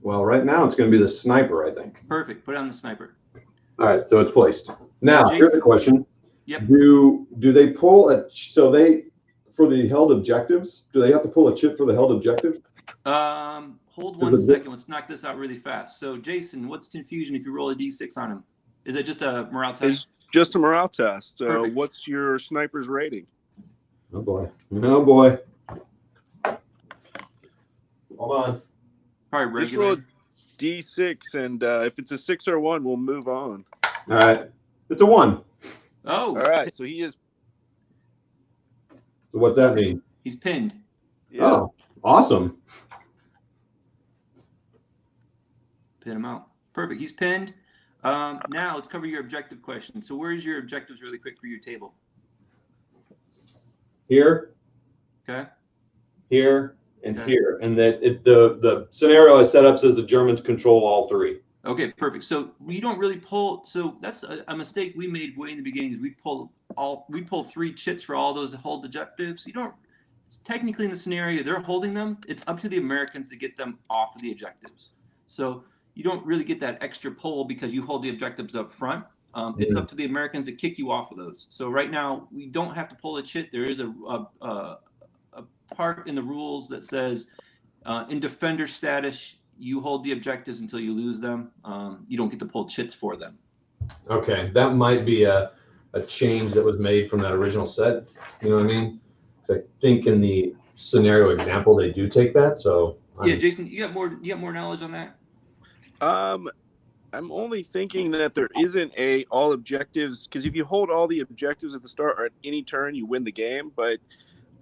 Well, right now it's going to be the sniper, I think. Perfect. Put it on the sniper. All right, so it's placed. Now, Jason, here's the question. Yep. Do they pull for the held objectives, do they have to pull a chip for the held objective? Hold one second. Let's knock this out really fast. So, Jason, what's confusion if you roll a d6 on him? Is it just a morale test? It's just a morale test. Perfect. What's your sniper's rating? Oh boy. Oh boy. Hold on. Probably Just regular. roll a d6, and if it's a 6 or a 1, we'll move on. All right. It's a 1. Oh. All right. So he is. So what's that mean? He's pinned. Yeah. Oh, awesome. Pin him out. Perfect. He's pinned. Now let's cover your objective question. So where's your objectives really quick for your table? Here. Okay. Here. And here. And that the scenario I set up says the Germans control all 3. Okay, perfect. So we don't really pull. So that's a mistake we made way in the beginning. Is we pull 3 chits for all those hold objectives. You don't. Technically, in the scenario they're holding them, it's up to the Americans to get them off of the objectives. So you don't really get that extra pull because you hold the objectives up front. It's up to the Americans to kick you off of those. So right now we don't have to pull a chit. There is a part in the rules that says in defender status you hold the objectives until you lose them. You don't get to pull chits for them. Okay, that might be a change that was made from that original set. You know what I mean? I think in the scenario example they do take that. So yeah, Jason, you got more knowledge on that? I'm only thinking that there isn't a all objectives, because if you hold all the objectives at the start or at any turn, you win the game. But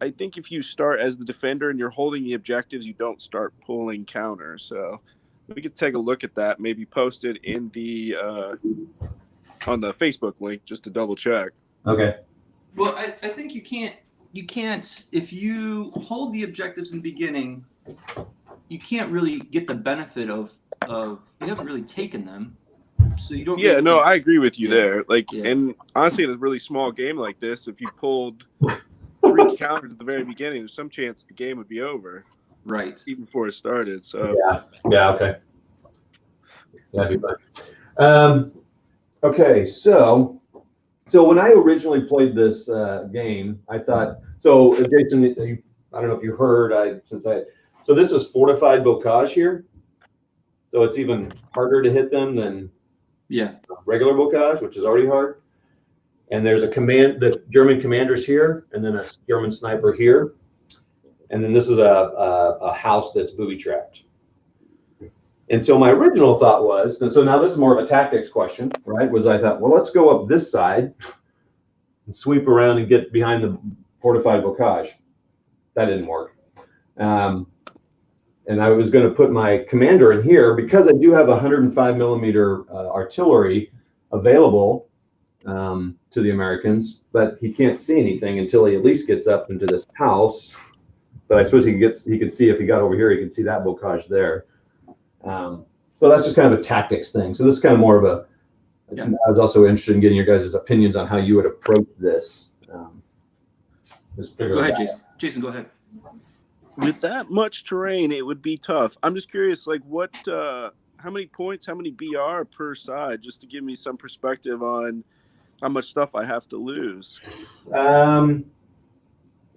I think if you start as the defender and you're holding the objectives, you don't start pulling counters. So we could take a look at that. Maybe post it in the on the Facebook link just to double check. Okay. Well, I think you can't if you hold the objectives in the beginning, you can't really get the benefit of you haven't really taken them, so you don't. Yeah, no, I agree with you there. Like, and honestly, in a really small game like this, if you pulled 3 counters at the very beginning, there's some chance the game would be over. Right. Even before it started. So yeah, okay. That'd be fun. Okay, so when I originally played this game, I thought Jason, I don't know if you heard, so this is fortified bocage here. So it's even harder to hit them than regular bocage, which is already hard. And there's the German commander's here, and then a German sniper here. And then this is a house that's booby trapped. And so my original thought was, and so now this is more of a tactics question, right? I thought, well, let's go up this side and sweep around and get behind the fortified bocage. That didn't work. And I was going to put my commander in here because I do have 105 millimeter artillery available to the Americans, but he can't see anything until he at least gets up into this house. But I suppose he could see if he got over here, he could see that bocage there. So that's just kind of a tactics thing. So this is kind of more of I was also interested in getting your guys' opinions on how you would approach this. Go ahead, Jason. Jason, go ahead. With that much terrain, it would be tough. I'm just curious, like how many points, how many BR per side, just to give me some perspective on how much stuff I have to lose.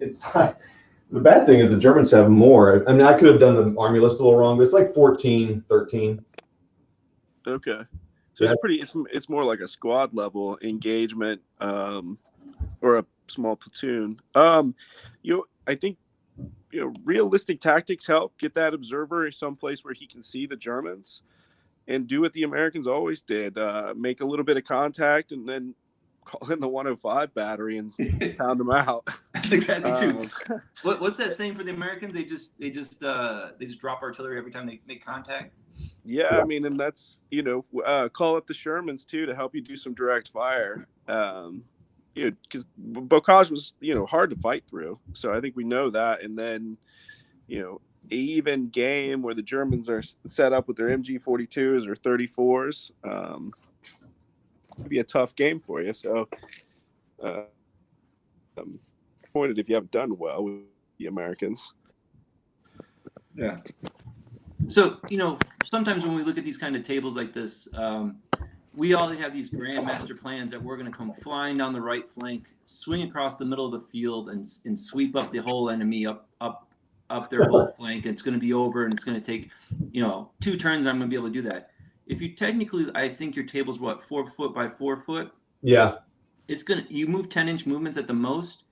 It's the bad thing is the Germans have more. I mean, I could have done the army list a little wrong, but it's like 14, 13. Okay. So Yeah. it's more like a squad level engagement, or a small platoon. I think realistic tactics help. Get that observer someplace where he can see the Germans, and do what the Americans always did: make a little bit of contact, and then call in the 105 battery and pound them out. That's exactly true. What's that saying for the Americans? They just drop artillery every time they make contact. Yeah, I mean, and that's call up the Shermans too to help you do some direct fire. Because Bocage was hard to fight through, so I think we know that. And then even game where the Germans are set up with their MG42s or 34s, it'd be a tough game for you. So, pointed if you haven't done well with the Americans. Yeah. So sometimes when we look at these kind of tables like this, we all have these grand master plans that we're going to come flying down the right flank, swing across the middle of the field, and sweep up the whole enemy up their whole flank. It's going to be over, and it's going to take 2 turns. I'm going to be able to do that. If you technically, I think your table's 4 foot by 4 foot. Yeah. You move 10-inch movements at the most.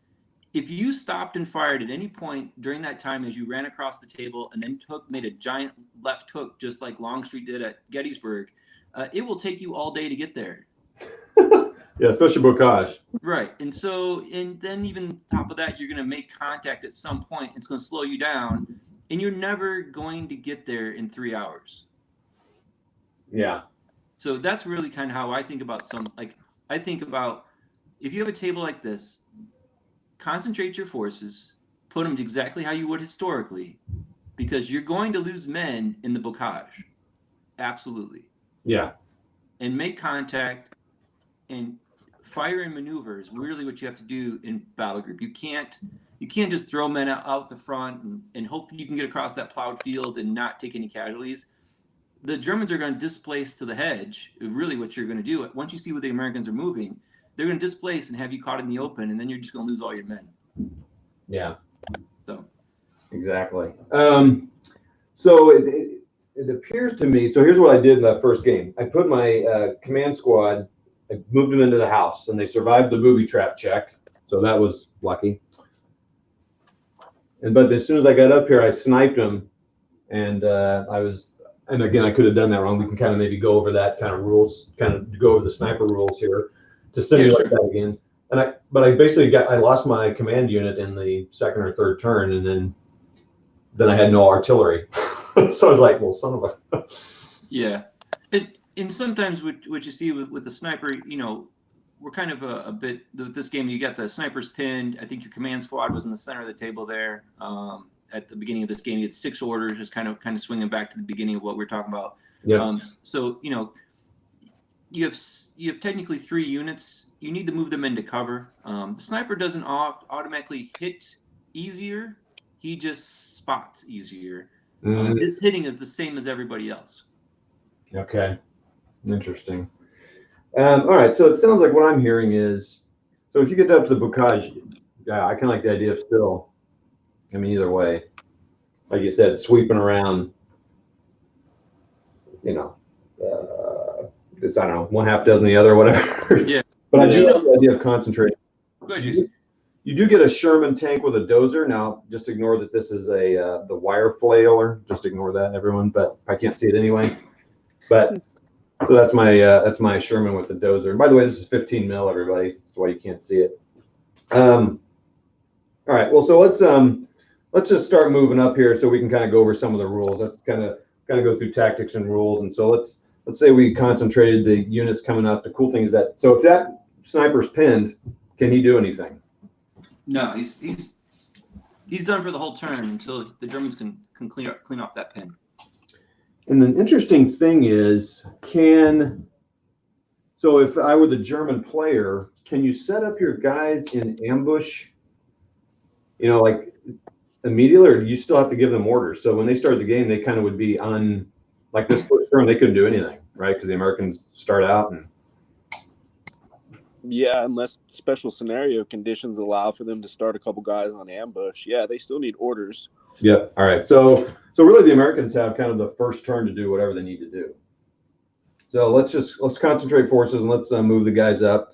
If you stopped and fired at any point during that time as you ran across the table and then made a giant left hook, just like Longstreet did at Gettysburg, it will take you all day to get there. Yeah, especially Bocage. Right. And then even top of that, you're going to make contact at some point. It's going to slow you down, and you're never going to get there in 3 hours. Yeah. So that's really kind of how I think about I think about if you have a table like this, concentrate your forces, put them exactly how you would historically, because you're going to lose men in the Bocage. Absolutely. Yeah. And make contact and fire and maneuver is really what you have to do in Battlegroup. You can't just throw men out the front and hope you can get across that plowed field and not take any casualties. The Germans are going to displace to the hedge, really what you're going to do. Once you see where the Americans are moving, they're going to displace and have you caught in the open, and then you're just going to lose all your men. Yeah. So. Exactly. So it appears to me, so here's what I did in that first game. I put my command squad, I moved them into the house, and they survived the booby trap check. So that was lucky. But as soon as I got up here, I sniped them, and and again, I could have done that wrong. We can kind of maybe go over that kind of rules, kind of go over the sniper rules here to simulate that again. But I basically I lost my command unit in the second or third turn, and then I had no artillery. So I was like, well, son of a. Yeah. And sometimes what you see with the sniper, we're kind of a bit, with this game, you got the snipers pinned. I think your command squad was in the center of the table there. At the beginning of this game, you had 6 orders, just kind of swinging back to the beginning of what we're talking about. Yeah. So, you have technically 3 units. You need to move them into cover. The sniper doesn't automatically hit easier. He just spots easier. His hitting is the same as everybody else. Okay. Interesting. All right. So it sounds like what I'm hearing is, so if you get up to the Bocage, yeah, I kind of like the idea of still, I mean, either way, like you said, sweeping around, it's, I don't know, 1/2 dozen the other, whatever. Yeah. But I do like the idea of concentrating. Go ahead, Jason. You do get a Sherman tank with a dozer. Now, just ignore that this is the wire flailer. Just ignore that, everyone. But I can't see it anyway. But so that's my Sherman with the dozer. And by the way, this is 15 mil, everybody. That's why you can't see it. All right. Well, so let's just start moving up here so we can kind of go over some of the rules. Let's kind of go through tactics and rules. And so let's say we concentrated the units coming up. The cool thing is that, so if that sniper's pinned, can he do anything? No, he's done for the whole turn until the Germans can clean off that pin. And the interesting thing is, so if I were the German player, can you set up your guys in ambush, like immediately, or do you still have to give them orders? So when they start the game, they kind of would be like this first turn, they couldn't do anything, right? Because the Americans start out and. Yeah, unless special scenario conditions allow for them to start a couple guys on ambush. Yeah, they still need orders. Yep. All right. So really the Americans have kind of the first turn to do whatever they need to do. So let's concentrate forces and let's move the guys up.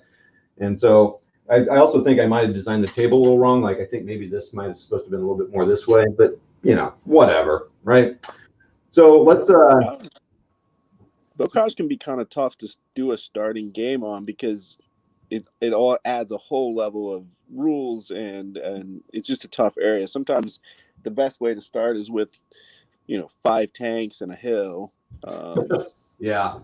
And so I also think I might have designed the table a little wrong. Like I think maybe this might have supposed to have been a little bit more this way, but whatever, right? So let's Bocage can be kind of tough to do a starting game on because it all adds a whole level of rules and it's just a tough area. Sometimes the best way to start is with 5 tanks and a hill. yeah,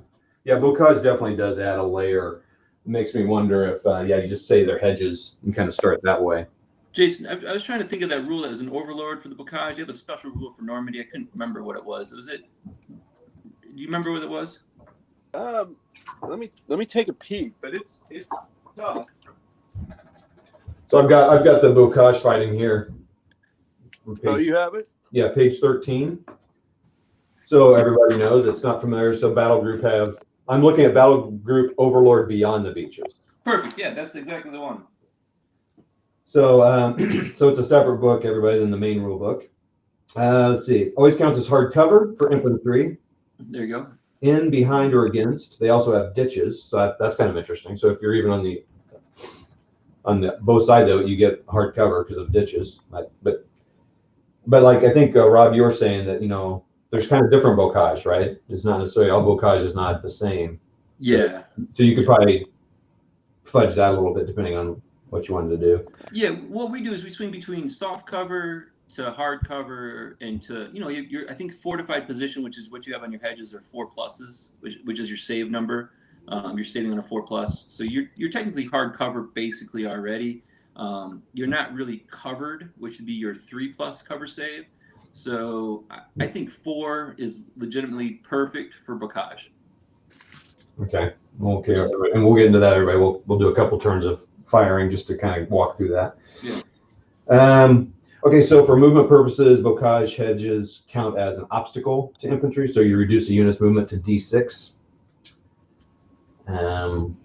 Bocage definitely does add a layer. It makes me wonder if you just say their hedges and kind of start that way. Jason, I was trying to think of that rule that was an overlord for the Bocage. You have a special rule for Normandy. I couldn't remember what it was. Do you remember what it was? Let me take a peek, but it's tough. So I've got the Bocage fighting here. Oh, you have it? Yeah, page 13. So everybody knows it's not familiar. So Battlegroup has. I'm looking at Battlegroup Overlord Beyond the Beaches. Perfect. Yeah, that's exactly the one. So so it's a separate book, everybody, than the main rule book. Let's see. Always counts as hard cover for infantry. There you go. In, behind, or against. They also have ditches, so that's kind of interesting. So if you're even on the both sides of it, you get hard cover because of ditches. But like I think Rob, you were saying that there's kind of different bocage, right? It's not necessarily all bocage is not the same. Yeah. So you could probably fudge that a little bit depending on what you wanted to do. Yeah, what we do is we swing between soft cover to hard cover and to I think fortified position, which is what you have on your hedges, are 4 pluses, which is your save number. You're saving on a 4+, so you're technically hard cover basically already. You're not really covered, which would be your 3+ cover save. So I think 4 is legitimately perfect for bocage. Okay, and we'll get into that, everybody. We'll do a couple turns of firing just to kind of walk through that. Yeah. Okay, so for movement purposes, bocage hedges count as an obstacle to infantry, so you reduce a unit's movement to D6. And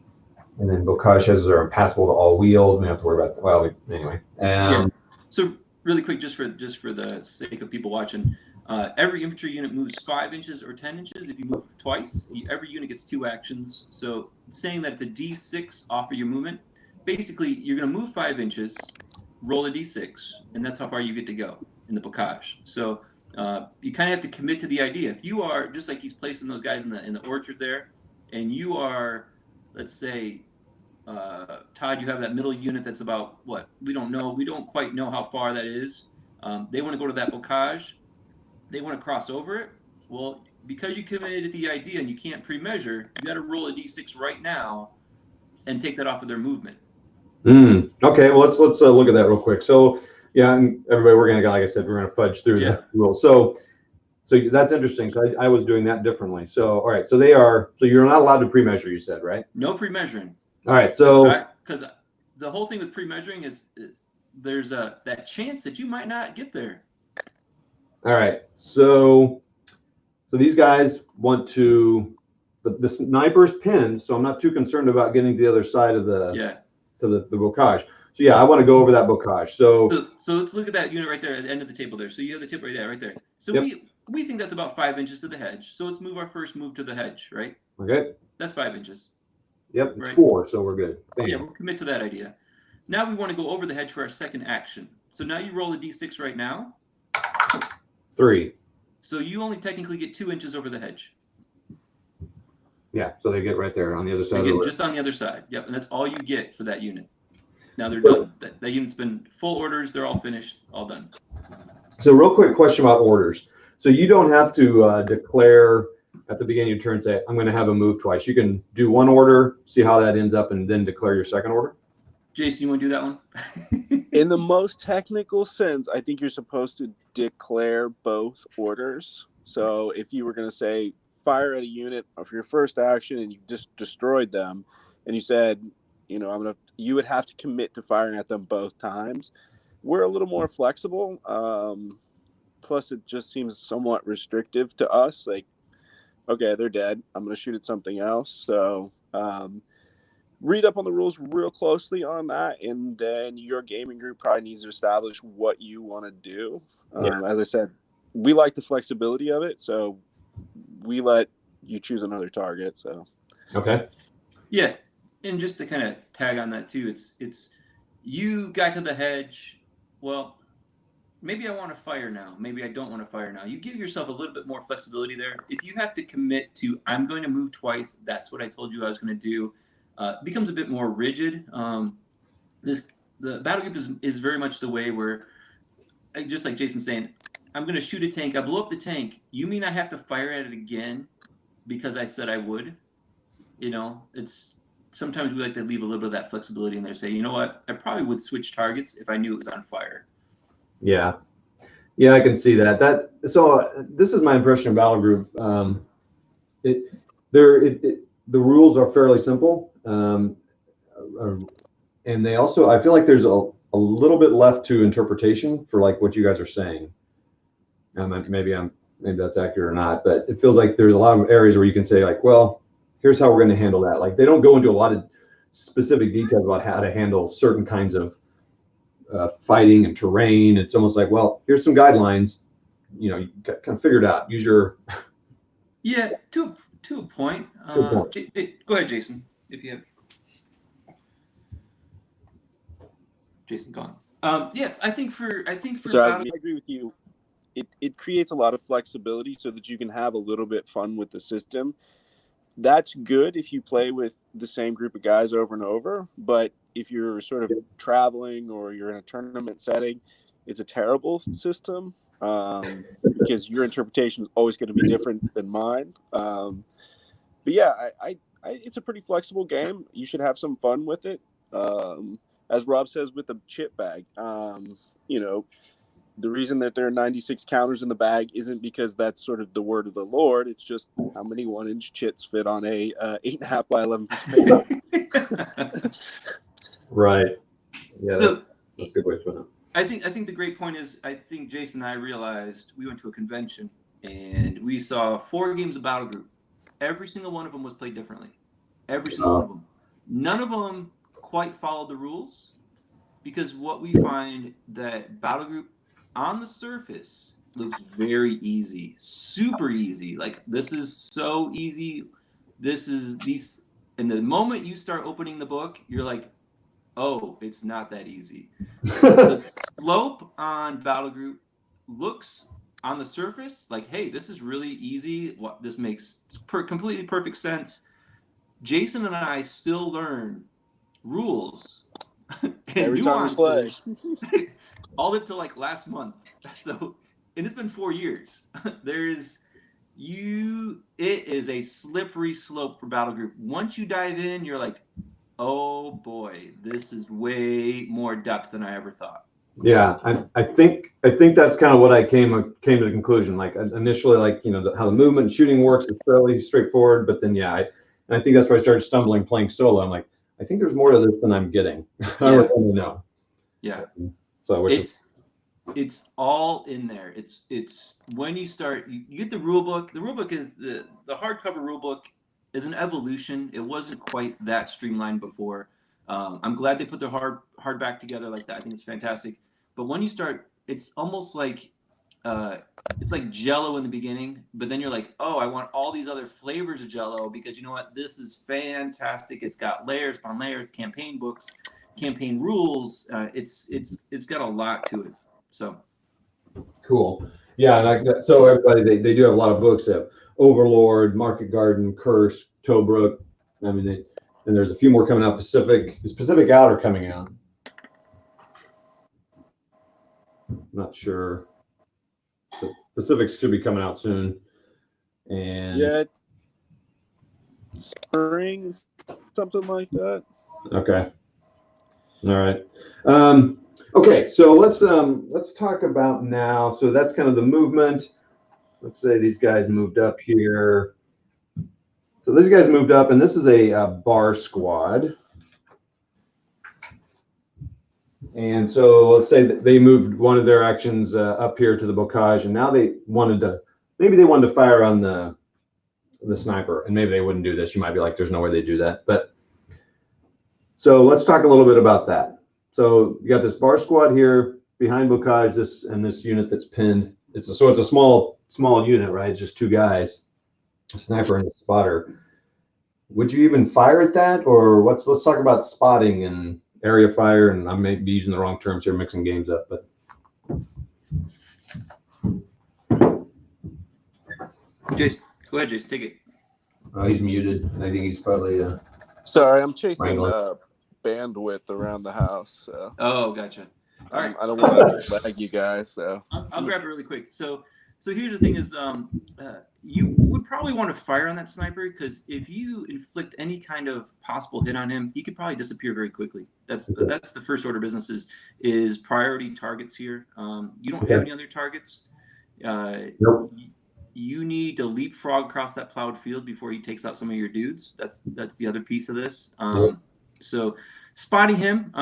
then bocage hedges are impassable to all wheeled. We don't have to worry about that. Well, anyway. Yeah. So really quick, just for the sake of people watching, every infantry unit moves 5 inches or 10 inches. If you move twice, every unit gets 2 actions. So saying that it's a D6 off of your movement, basically you're going to move 5 inches, roll a D6, and that's how far you get to go in the bocage. So you kind of have to commit to the idea. If you are, just like he's placing those guys in the orchard there, and you are, let's say, Todd, you have that middle unit that's about what? We don't quite know how far that is. They want to go to that bocage. They want to cross over it. Well, because you committed to the idea and you can't pre-measure, you got to roll a D6 right now and take that off of their movement. Okay, well let's look at that real quick. So yeah, and everybody, we're gonna, like I said, we're gonna fudge through the rules. So that's interesting. So I was doing that differently. So all right, so you're not allowed to pre-measure, you said, right? No pre-measuring. All right, so because the whole thing with pre-measuring is there's that chance that you might not get there. All right, so these guys want to the sniper's pinned, so I'm not too concerned about getting to the other side of the the bocage. So yeah, I want to go over that bocage. So let's look at that unit right there at the end of the table there. So you have the tip right there. So we think that's about 5 inches to the hedge. So let's move our first move to the hedge, right? Okay. That's 5 inches. Yep, it's right? 4, so we're good. Bam. Yeah, we'll commit to that idea. Now we want to go over the hedge for our second action. So now you roll a D6 right now. 3. So you only technically get 2 inches over the hedge. Yeah, so they get right there on the other side. They get just on the other side. Yep, and that's all you get for that unit. Now they're done. That unit's been full orders. They're all finished, all done. So real quick question about orders. So you don't have to declare at the beginning of your turn, say, I'm going to have a move twice. You can do one order, see how that ends up, and then declare your second order. Jason, you want to do that one? In the most technical sense, I think you're supposed to declare both orders. So if you were going to say, fire at a unit of your first action and you just destroyed them, and you said, you would have to commit to firing at them both times. We're a little more flexible. Plus, it just seems somewhat restrictive to us. Like, okay, they're dead. I'm going to shoot at something else. So read up on the rules real closly on that, and then your gaming group probably needs to establish what you want to do. As I said, we like the flexibility of it, so we let you choose another target. So Okay. Yeah, and just to kind of tag on that too, it's you got to the hedge. Well, maybe I want to fire now. Maybe I don't want to fire now. You give yourself a little bit more flexibility there. If you have to commit to, I'm going to move twice. That's what I told you I was going to do. It becomes a bit more rigid. The battle group is very much the way where, just like Jason's saying, I'm going to shoot a tank. I blow up the tank. You mean I have to fire at it again because I said I would? You know, it's sometimes we like to leave a little bit of that flexibility in there. Say, you know what? I probably would switch targets if I knew it was on fire. Yeah. Yeah, I can see that. This is my impression of Battlegroup. The rules are fairly simple, and they also, I feel like there's a little bit left to interpretation for like what you guys are saying. Maybe that's accurate or not, but it feels like there's a lot of areas where you can say like, well, here's how we're going to handle that. Like they don't go into a lot of specific details about how to handle certain kinds of fighting and terrain. It's almost like, well, here's some guidelines, you know, you kind of figure it out. Use your Yeah, to a point. Go ahead, Jason, if you have. Jason gone. Yeah, I think for so I agree with you. It creates a lot of flexibility so that you can have a little bit fun with the system. That's good if you play with the same group of guys over and over, but if you're sort of traveling or you're in a tournament setting, it's a terrible system because your interpretation is always going to be different than mine. But yeah, I it's a pretty flexible game. You should have some fun with it. As Rob says with the chit bag, you know, the reason that there are 96 counters in the bag isn't because that's sort of the word of the Lord. It's just how many 1-inch chits fit on a 8.5 by 11 piece of paper. Right. Yeah, so that's a good way to put it. I think the great point is, I think Jason and I realized we went to a convention and we saw 4 games of Battlegroup. Every single one of them was played differently. Every single one of them. None of them quite followed the rules, because what we find that Battlegroup on the surface looks very easy, super easy. Like this is so easy. And the moment you start opening the book, you're like, oh, it's not that easy. The slope on Battlegroup looks on the surface like, hey, this is really easy. This makes completely perfect sense. Jason and I still learn rules and every nuances time we play. All up to like last month. So, and it's been 4 years. It is a slippery slope for Battlegroup. Once you dive in, you're like, oh boy, this is way more depth than I ever thought. Yeah, I think that's kind of what I came to the conclusion. Like initially, like, you know, how the movement and shooting works is fairly straightforward, but then yeah, I think that's where I started stumbling playing solo. I'm like, I think there's more to this than I'm getting. I don't really know. Yeah. So it's all in there. It's when you start, you get the rule book. The rule book is the hardcover rule book is an evolution. It wasn't quite that streamlined before. I'm glad they put their hardback together like that. I think it's fantastic. But when you start, it's almost like it's like Jell-O in the beginning, but then you're like, oh, I want all these other flavors of Jell-O because you know what? This is fantastic. It's got layers upon layers, campaign books, campaign rules. It's got a lot to it. So cool. Yeah, and so everybody, they do have a lot of books. They have Overlord, Market Garden, Curse, Tobruk. I mean, and there's a few more coming out. Pacific Outer coming out. Not sure. The Pacifics should be coming out soon. And yeah, spring, something like that. Okay. All right. Okay, so let's talk about now. So that's kind of the movement. Let's say these guys moved up here. So these guys moved up, and this is a bar squad. And so let's say that they moved one of their actions up here to the bocage, and now maybe they wanted to fire on the sniper, and maybe they wouldn't do this. You might be like, there's no way they do that. But So let's talk a little bit about that. So you got this bar squad here behind Bocage, this unit that's pinned. It's a small unit, right? It's just two guys, a sniper and a spotter. Would you even fire at that, or let's talk about spotting and area fire? And I may be using the wrong terms here, mixing games up, but Jason, go ahead, Jason, take it. he's muted. I think he's probably sorry. I'm chasing wrangling. bandwidth around the house. So. Oh, gotcha. All right. I don't want to lag you guys. So I'll grab it really quick. So here's the thing: is you would probably want to fire on that sniper, because if you inflict any kind of possible hit on him, he could probably disappear very quickly. That's the first order of business is priority targets here. You don't have any other targets. Nope. You need to leapfrog across that plowed field before he takes out some of your dudes. That's the other piece of this. So spotting him,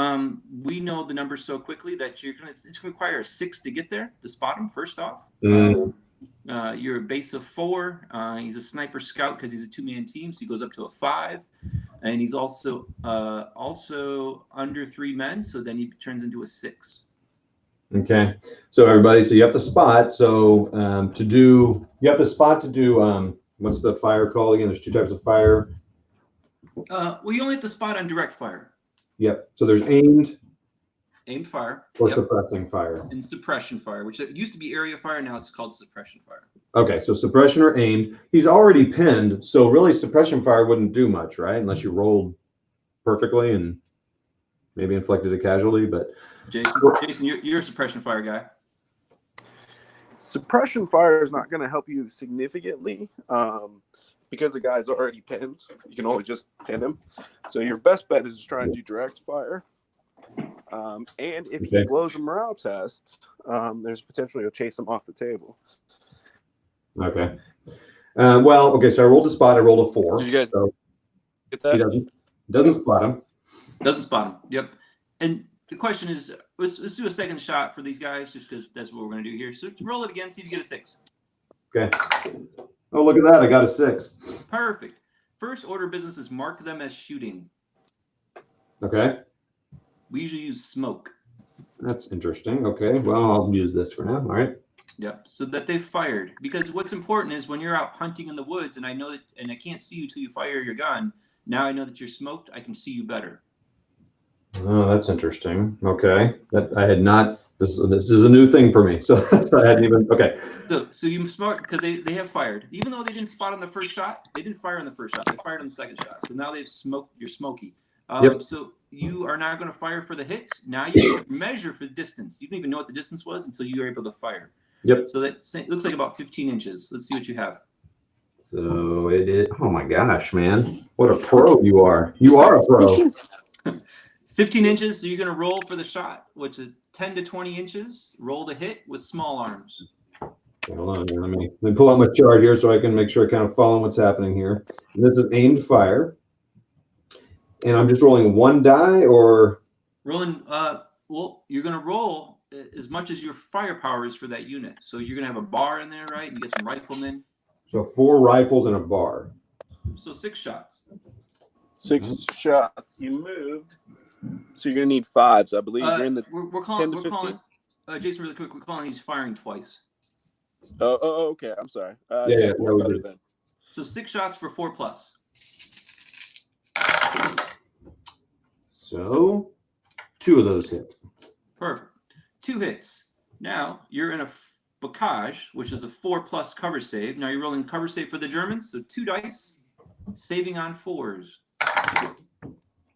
we know the numbers so quickly that it's going to require a 6 to get there to spot him. First off, you're a base of 4. He's a sniper scout because he's a 2-man team, so he goes up to a 5, and he's also under 3 men, so then he turns into a 6. Okay, so everybody, so you have to spot. So you have to spot to do what's the fire called again? There's 2 types of fire. Well, you only have to spot on direct fire. Yep. So there's aimed fire, or suppressing fire, and suppression fire, which used to be area fire. Now it's called suppression fire. Okay, so suppression or aimed. He's already pinned, so really suppression fire wouldn't do much, right? Unless you rolled perfectly and maybe inflicted a casualty. But Jason, you're a suppression fire guy. suppression fire is not going to help you significantly because the guy's already pinned. You can only just pin him. So your best bet is to try and do direct fire. And if he blows a morale test, there's potential you'll chase him off the table. Okay. Well, okay, so I rolled a spot. I rolled a 4. Did you guys get that? He doesn't spot him. Doesn't spot him. Yep. And the question is, let's do a second shot for these guys, just because that's what we're going to do here. So roll it again, see if you get a 6. Okay. Oh, look at that. I got a 6. Perfect. First order of business is mark them as shooting. Okay. We usually use smoke. That's interesting. Okay. Well, I'll use this for now. All right. Yep. So that they've fired. Because what's important is when you're out hunting in the woods and I know that, and I can't see you till you fire your gun. Now I know that you're smoked. I can see you better. Oh, that's interesting. Okay. That I had not. This is a new thing for me. So I hadn't even. Okay. So you smart because they have fired. Even though they didn't spot on the first shot, they didn't fire on the first shot. They fired on the second shot. So now they've smoked. You're smoky. Yep. So you are not going to fire for the hits. Now you can measure for distance. You didn't even know what the distance was until you were able to fire. Yep. So that looks like about 15 inches. Let's see what you have. So it is. Oh my gosh, man! What a pro you are. You are a pro. 15 inches. So you're going to roll for the shot, which is 10 to 20 inches. Roll the hit with small arms. Hold on. Let me pull out my chart here so I can make sure I kind of follow what's happening here. And this is aimed fire. And I'm just rolling 1 die, or rolling. Well, you're going to roll as much as your firepower is for that unit. So you're going to have a bar in there, right? You get some riflemen. So 4 rifles and a bar. So 6 shots. 6 shots. You moved. So you're going to need 5s, I believe. You're in the we're calling, 10 to 15? Jason, really quick, we're calling these firing twice. Oh, okay. I'm sorry. Yeah, we're better then. So 6 shots for 4+. So 2 of those hit. Perfect. 2 hits. Now you're in a Bocage, which is a 4+ cover save. Now you're rolling cover save for the Germans. So 2 dice, saving on 4s.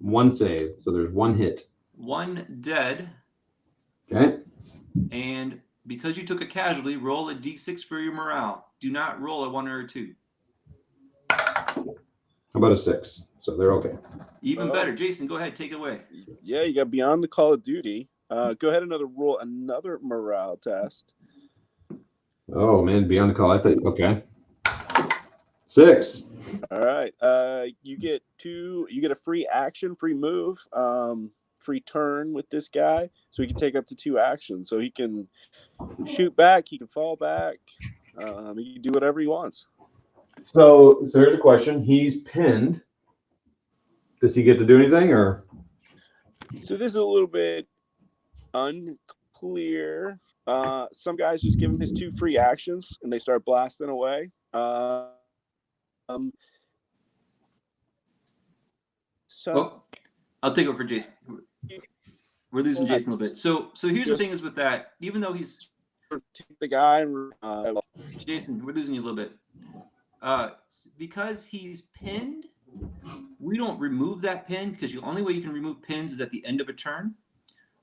1 save. So there's 1 hit. 1 dead. Okay. And because you took a casualty, roll a d6 for your morale. Do not roll a 1 or a 2. How about a 6? So they're okay. Even better. Jason, go ahead. Take it away. Yeah, you got beyond the Call of Duty. Go ahead and roll another morale test. Oh, man. Beyond the call. I thought, okay. 6. All right. You get a free action, free move, free turn with this guy. So he can take up to 2 actions. So he can shoot back. He can fall back. He can do whatever he wants. So here's a question. He's pinned. Does he get to do anything, or? So this is a little bit unclear. Some guys just give him his 2 free actions and they start blasting away. So I'll take over for Jason. We're losing Jason a little bit. So here's the thing is with that, even though he's take the guy and Jason, we're losing you a little bit. Because he's pinned, we don't remove that pin because the only way you can remove pins is at the end of a turn.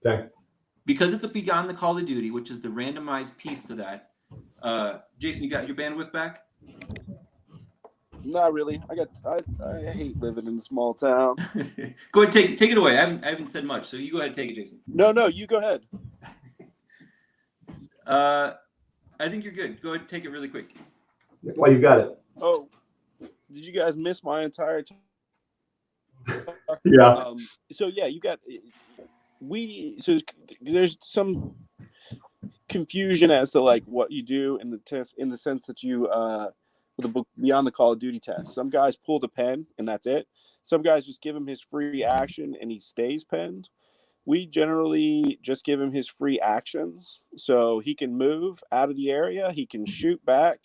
Okay. Because it's a Beyond the Call of Duty, which is the randomized piece to that. Jason, you got your bandwidth back? Not really. I hate living in a small town. Go ahead, take it away. I haven't said much, so you go ahead and take it, Jason. No, you go ahead. I think you're good. Go ahead and take it really quick. Well, you got it. Oh, did you guys miss my entire time? Yeah. So yeah, you got so there's some confusion as to like what you do in the test, in the sense that you with the book Beyond the Call of Duty test. Some guys pull the pen and that's it. Some guys just give him his free action and he stays penned. We generally just give him his free actions, so he can move out of the area, he can shoot back,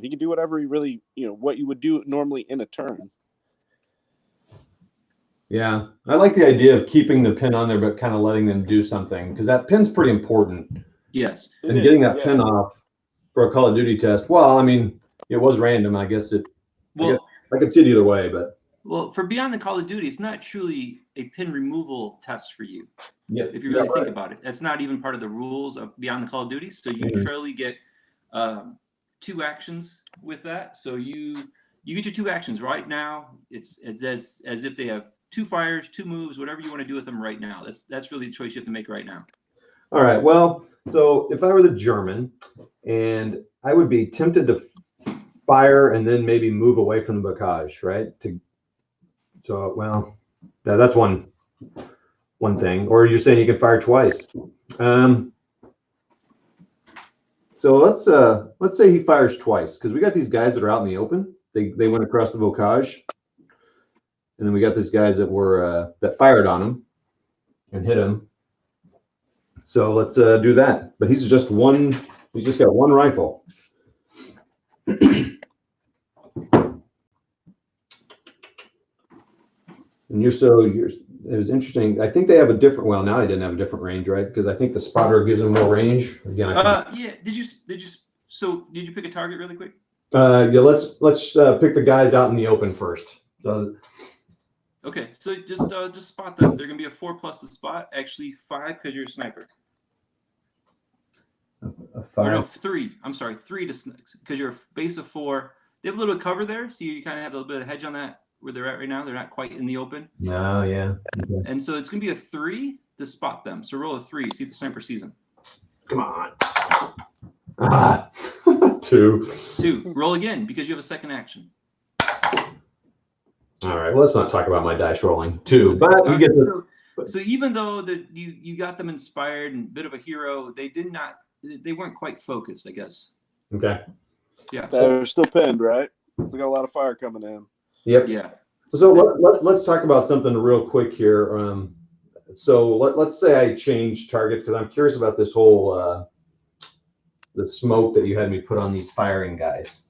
he can do whatever he really, what you would do normally in a turn. Yeah, I like the idea of keeping the pin on there, but kind of letting them do something, because that pin's pretty important. Yes. And getting that pin off for a Call of Duty test. Well, I mean, it was random. I guess I could see it either way, but. Well, for Beyond the Call of Duty, it's not truly a pin removal test for you. Yeah. If you really think about it, that's not even part of the rules of Beyond the Call of Duty. So you truly get 2 actions with that. So you get your 2 actions right now. It's as if they have 2 fires, 2 moves, whatever you want to do with them right now. That's really the choice you have to make right now. All right. Well, so if I were the German, and I would be tempted to fire and then maybe move away from the bocage, right? So, well, that's one thing. Or you're saying you can fire twice. So let's say he fires twice, because we got these guys that are out in the open. They went across the bocage, and then we got these guys that fired on him and hit him. So let's do that. But he's just got one rifle. And it was interesting. I think they have a different. Well, now they didn't have a different range, right? Because I think the spotter gives them more range. Again, yeah. Did you pick a target really quick? Yeah. Let's pick the guys out in the open first. Okay, so just spot them. They're gonna be a 4+ to spot. Actually, 5 because you're a sniper. A 5. Or no, 3. I'm sorry, 3 because you're a base of 4. They have a little cover there, so you kind of have a little bit of hedge on that where they're at right now. They're not quite in the open. No, yeah. Okay. And so it's gonna be a 3 to spot them. So roll a 3. See if the sniper sees them. Come on. 2. 2. Roll again because you have a second action. All right. Well, let's not talk about my dice rolling. 2, but you get so even though you got them inspired and a bit of a hero, they weren't quite focused, I guess. Okay. Yeah. They're still pinned, right? It's got a lot of fire coming in. Yep. Yeah. So let's talk about something real quick here. So let's say I change targets, because I'm curious about this whole the smoke that you had me put on these firing guys.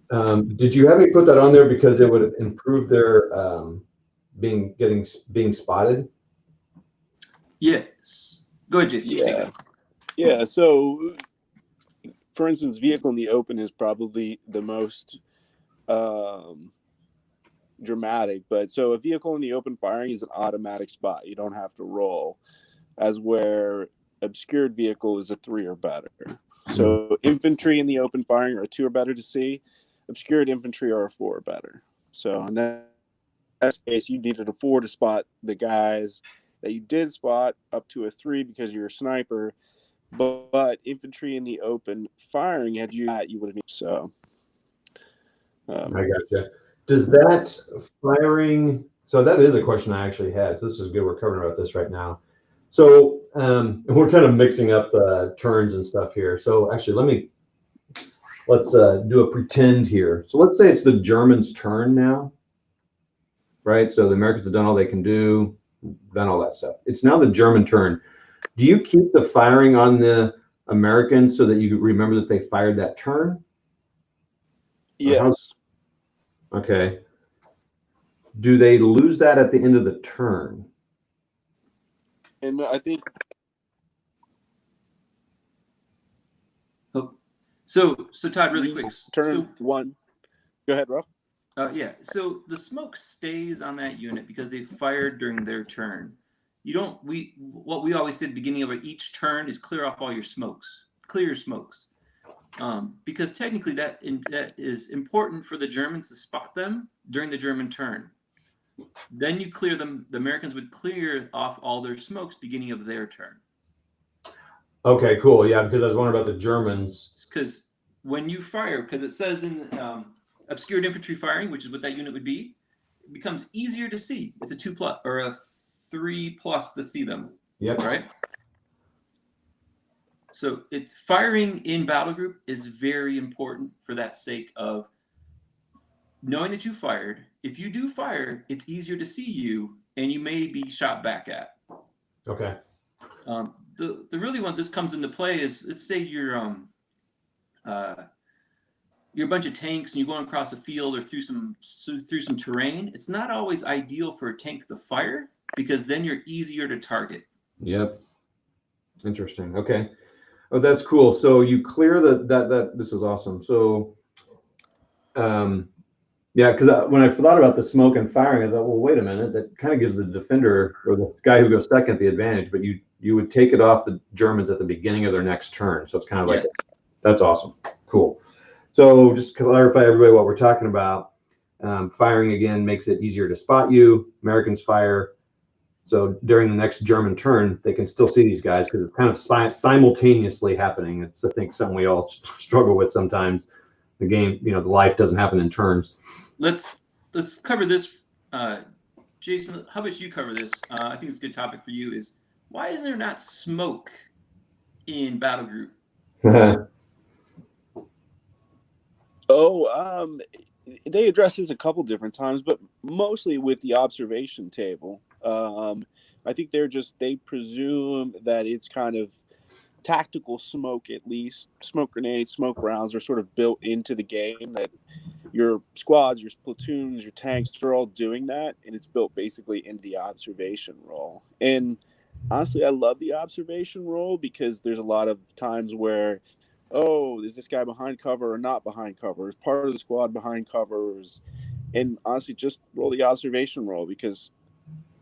Did you have me put that on there because it would improve their being spotted? Yes. Go ahead, Jason. Yeah. So, for instance, vehicle in the open is probably the most dramatic. But so a vehicle in the open firing is an automatic spot. You don't have to roll, as where obscured vehicle is a 3 or better. So infantry in the open firing are a 2 or better to see. Obscured infantry are a 4 or better. So in that case, you needed a 4 to spot the guys that you did spot, up to a 3 because you're a sniper. But infantry in the open firing, had you would have needed. So I gotcha. Does that firing? So that is a question I actually had. So this is good. We're covering about this right now. So we're kind of mixing up turns and stuff here. So actually, let's do a pretend here. So let's say it's the Germans' turn now, right? So the Americans have done all they can do. done all that stuff. It's now the German turn. Do you keep the firing on the Americans so that you remember that they fired that turn? Yes. Okay. Do they lose that at the end of the turn? And I think so Todd, really quick. Turn one. Go ahead, Rob. Yeah. So the smoke stays on that unit because they fired during their turn. You don't. What we always say at the beginning of each turn is clear off all your smokes. Clear your smokes. Because technically that is important for the Germans to spot them during the German turn. Then you clear them. The Americans would clear off all their smokes beginning of their turn. Okay, cool. Yeah, because I was wondering about the Germans. Because when you fire, because it says in obscured infantry firing, which is what that unit would be, it becomes easier to see. It's a 2+ or a 3+ to see them. Yep. Right. So firing in Battlegroup is very important for that sake of knowing that you fired. If you do fire, it's easier to see you, and you may be shot back at. Okay. The really one this comes into play is, let's say you're a bunch of tanks and you're going across a field or through some terrain. It's not always ideal for a tank to fire because then you're easier to target. Yep. Interesting. Okay. Oh, that's cool. So you clear that this is awesome. So, yeah, because when I thought about the smoke and firing, I thought, well, wait a minute, that kind of gives the defender or the guy who goes second the advantage, but you would take it off the Germans at the beginning of their next turn. So it's kind of like, that's awesome. Cool. So just to clarify everybody what we're talking about, firing again makes it easier to spot you. Americans fire. So during the next German turn, they can still see these guys because it's kind of simultaneously happening. It's, I think, something we all struggle with sometimes. The game, the life doesn't happen in turns. Let's cover this. Jason, how about you cover this? I think it's a good topic for you. Is why is there not smoke in Battlegroup? They address this a couple different times, but mostly with the observation table. I think they presume that it's kind of tactical smoke, at least smoke grenades, smoke rounds are sort of built into the game, that your squads, your platoons, your tanks, they're all doing that, and it's built basically into the observation role. And honestly, I love the observation role because there's a lot of times where, oh, is this guy behind cover or not behind cover? Is part of the squad behind covers? And honestly, just roll the observation role, because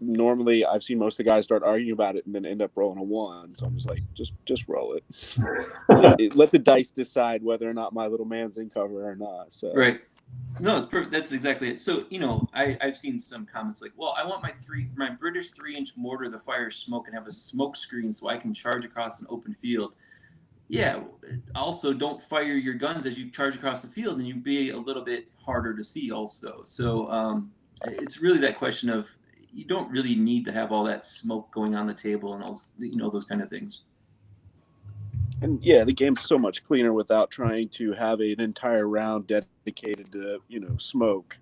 normally I've seen most of the guys start arguing about it and then end up rolling a 1. So I'm just like, just roll it. Let the dice decide whether or not my little man's in cover or not. So right. No, it's perfect. That's exactly it. So, I've seen some comments like, well, I want my British 3-inch mortar to fire smoke and have a smoke screen so I can charge across an open field. Yeah. Also, don't fire your guns as you charge across the field, and you'd be a little bit harder to see also. So it's really that question of, you don't really need to have all that smoke going on the table and all, those kind of things. And yeah, the game's so much cleaner without trying to have an entire round dedicated to, smoke.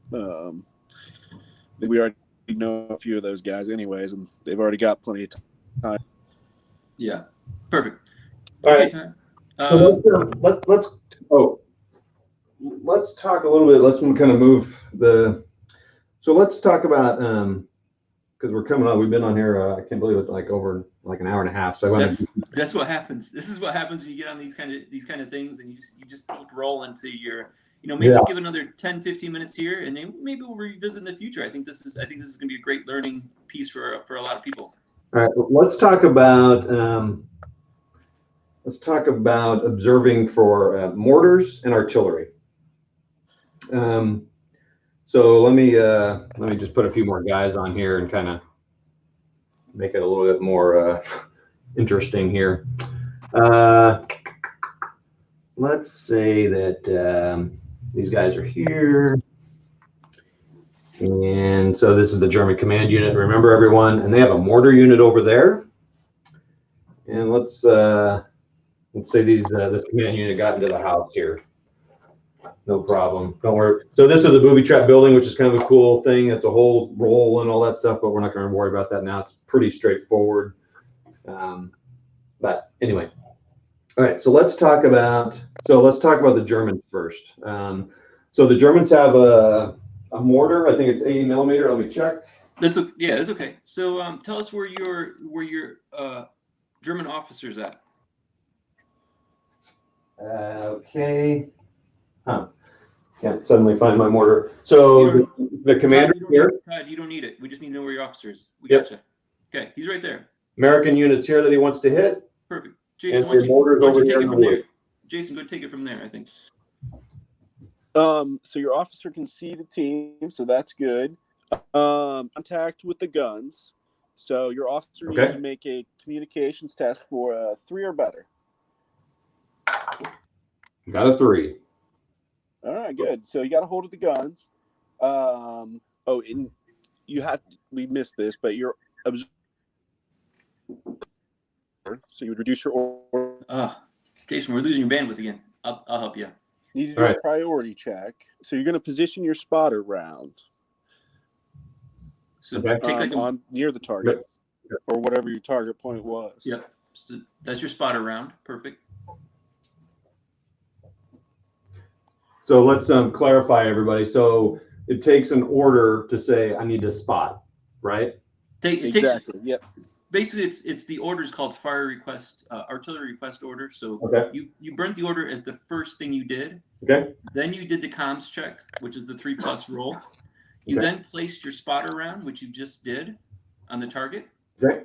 We already know a few of those guys anyways, and they've already got plenty of time. Yeah. Perfect. All okay, right. So let's talk a little bit. Let's kind of move so let's talk about, because we're coming on, we've been on here, I can't believe it, like over like an hour and a half. So that's what happens. This is what happens when you get on these kind of things, and you just keep rolling to your, maybe let's give another 10-15 minutes here, and then maybe we'll revisit in the future. I think this is going to be a great learning piece for a lot of people. All right, let's talk about observing for mortars and artillery. So let me just put a few more guys on here and kind of make it a little bit more interesting here. Let's say that these guys are here, and so this is the German command unit. Remember, everyone, and they have a mortar unit over there. And let's say this command unit got into the house here. No problem. Don't worry. So this is a booby trap building, which is kind of a cool thing. It's a whole roll and all that stuff, but we're not going to worry about that now. It's pretty straightforward. But anyway, all right. So let's talk about the Germans first. So the Germans have a mortar. I think it's 80 millimeter. Let me check. That's okay. So tell us where your German officers at. Okay. Huh. Can't suddenly find my mortar. So the commander here. Todd, you don't need it. We just need to know where your officer is. We Yep. gotcha. Okay, he's right there. American units here that he wants to hit. Perfect. Jason, And mortars over here in the wood. Jason, go take it from there, I think. So your officer can see the team, so that's good. Contact with the guns. So your officer needs to make a communications test for 3 or better. Got a 3. All right, good. So you got a hold of the guns. And we missed this, but you're so you would reduce your order. Jason, we're losing your bandwidth again. I'll help you. You need to do a priority check. So you're going to position your spotter round. So take on near the target, or whatever your target point was. Yep. So that's your spotter round. Perfect. So let's clarify, everybody. So it takes an order to say I need to spot, right? Exactly. Yep. Basically, it's the order is called fire request, artillery request order. So you burnt the order as the first thing you did. Okay. Then you did the comms check, which is the 3+ roll. You then placed your spotter round, which you just did, on the target. Okay.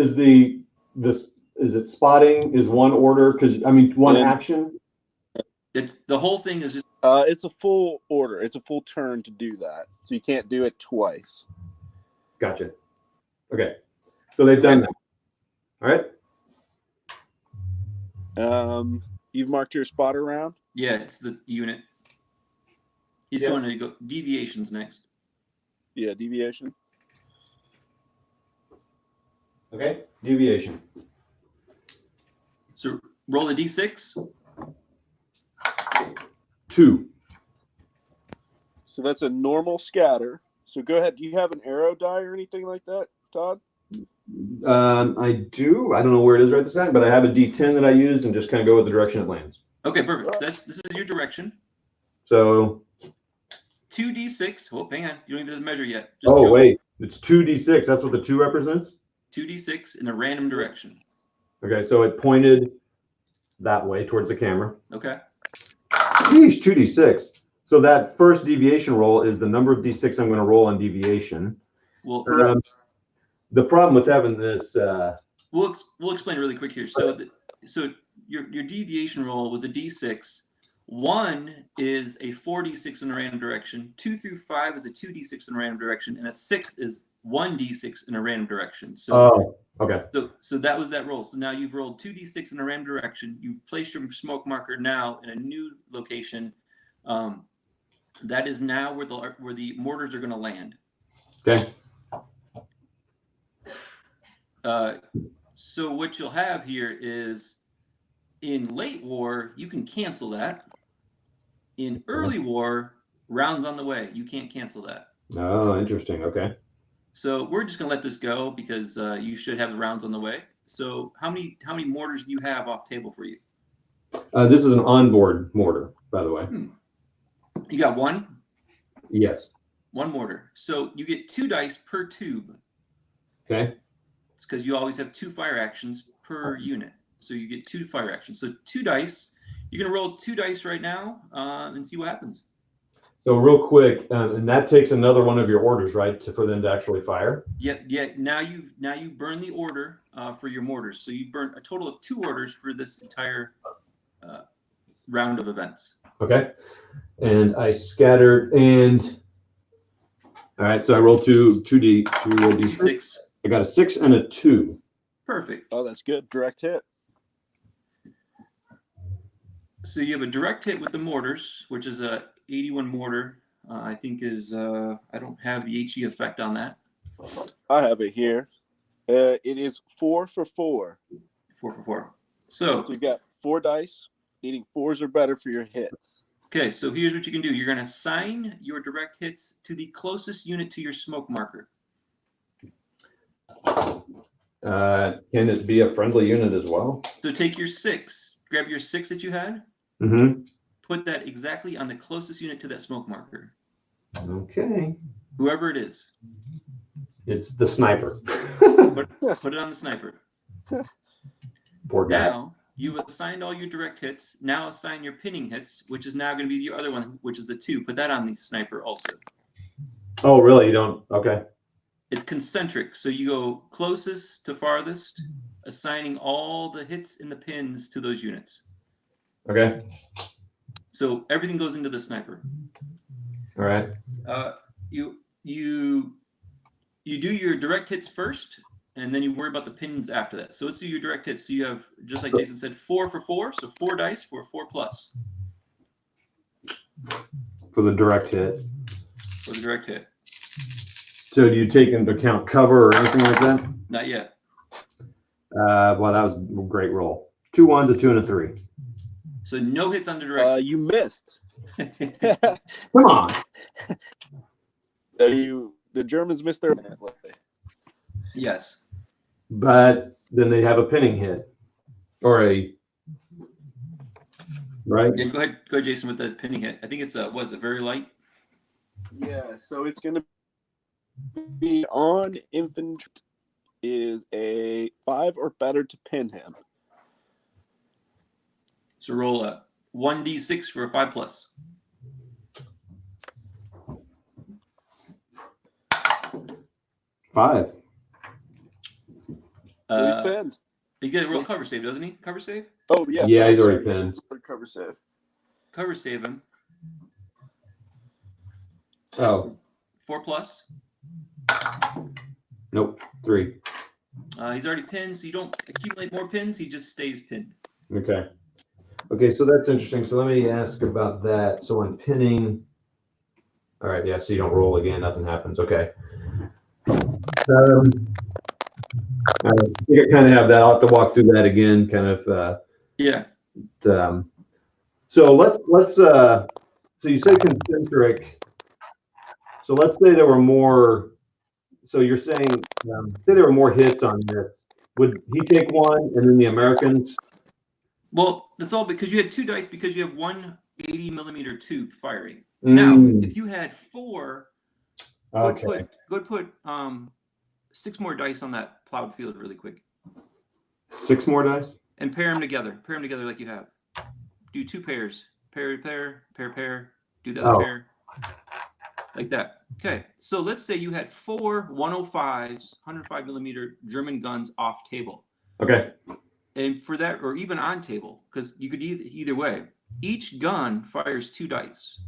Is it spotting? Is one order? Because I mean, one action. It's the whole thing is just. It's a full order. It's a full turn to do that, so you can't do it twice. Gotcha. Okay, so they've done that. All right. You've marked your spotter round. Yeah, it's the unit. He's going to go deviations next. Yeah, deviation. Okay, deviation. So roll a d6. 2. So that's a normal scatter. So go ahead. Do you have an arrow die or anything like that, Todd? I do. I don't know where it is right this second, but I have a D10 that I use and just kind of go with the direction it lands. Okay, perfect. So this is your direction. So 2d6. Oh, hang on. You don't even measure yet. Wait. It's 2d6. That's what the 2 represents? 2d6 in a random direction. Okay, so it pointed that way towards the camera. Okay. Geez, 2d6. So that first deviation roll is the number of d6 I'm going to roll on deviation. Well, the problem with having this, we'll explain really quick here. So your deviation roll was a d6. 1 is a 4d6 in a random direction. 2 through 5 is a 2d6 in a random direction, and a 6 is 1d6 in a random direction. So okay. So that was that roll. So now you've rolled 2d6 in a random direction. You place your smoke marker now in a new location. That is now where the mortars are going to land. Okay. So what you'll have here is, in late war, you can cancel that. In early war, rounds on the way. You can't cancel that. Oh, interesting. Okay. So we're just going to let this go because you should have the rounds on the way. So how many mortars do you have off table for you? This is an onboard mortar, by the way. You got 1? Yes. 1 mortar. So you get 2 dice per tube. Okay. It's because you always have 2 fire actions per unit. So you get 2 fire actions. So 2 dice. You're going to roll 2 dice right now and see what happens. So real quick, and that takes another one of your orders, right, for them to actually fire? Yeah. Now you burn the order for your mortars. So you burn a total of 2 orders for this entire round of events. Okay. And I scattered, and all right, so I rolled 2d6. I got a 6 and a 2. Perfect. Oh, that's good. Direct hit. So you have a direct hit with the mortars, which is a 81 mortar. I think is I don't have the HE effect on that. I have it here. It is 4 for 4. 4 for 4. So you got 4 dice, needing 4s or better for your hits. Okay, so here's what you can do. You're going to assign your direct hits to the closest unit to your smoke marker. Can it be a friendly unit as well? So take your 6, grab your 6 that you had, put that exactly on the closest unit to that smoke marker. Okay. Whoever it is. It's the sniper. Put it on the sniper. Poor guy. Now, you've assigned all your direct hits. Now assign your pinning hits, which is now going to be the other one, which is a 2. Put that on the sniper also. Oh, really? You don't? Okay. It's concentric. So you go closest to farthest, assigning all the hits and the pins to those units. Okay. So everything goes into the sniper. All right. You do your direct hits first, and then you worry about the pins after that. So let's do your direct hits. So you have, just like Jason said, 4 for 4. So 4 dice for 4+. For the direct hit. For the direct hit. So do you take into account cover or anything like that? Not yet. Well, that was a great roll. 2 1s, a 2, and a 3. So no hits on the direct. You missed. Come on. The Germans missed their. Yes. But then they have a pinning hit. Or a. Right? Yeah, go ahead, Jason, with the pinning hit. I think it's very light? Yeah, so it's going to be on infantry is a 5 or better to pin him. So roll a 1d6 for a 5+. Five. He's pinned. You get a real cover save, doesn't he? Cover save? Oh, yeah. Yeah, he's already pinned. Cover save. Cover save him. Oh. 4+. Nope. 3. He's already pinned, so you don't accumulate more pins. He just stays pinned. Okay. Okay, so that's interesting. So let me ask about that. So when pinning, all right, yeah, so you don't roll again, nothing happens. Okay. I think I kind of have that. I'll have to walk through that again, kind of. Yeah. So let's so you say concentric. So let's say there were more. So you're saying say there were more hits on this. Would he take 1 and then the Americans? Well, that's all because you had 2 dice because you have 1 80mm tube firing. Now, if you had 4, okay. go put 6 more dice on that plowed field really quick. 6 more dice? And pair them together. Pair them together like you have. Do 2 pairs. Pair. Do the other pair. Like that. Okay. So let's say you had 4 105s, 105mm German guns off table. Okay. And for that, or even on table, because you could either way. Each gun fires 2 dice.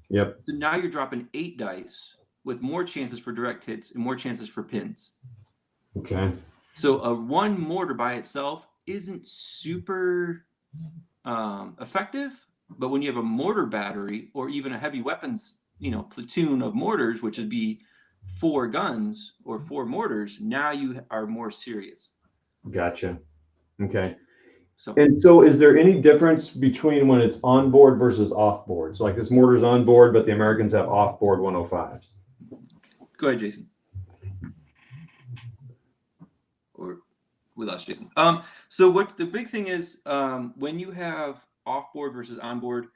Yep. So now you're dropping 8 dice with more chances for direct hits and more chances for pins. Okay. So a 1 mortar by itself isn't super effective, but when you have a mortar battery or even a heavy weapons, platoon of mortars, which would be 4 guns or 4 mortars, now you are more serious. Gotcha. Okay. So is there any difference between when it's on board versus off board? So like this mortar's on board, but the Americans have off board 105s. Go ahead, Jason. Or we lost Jason. So what the big thing is, when you have off board versus on board,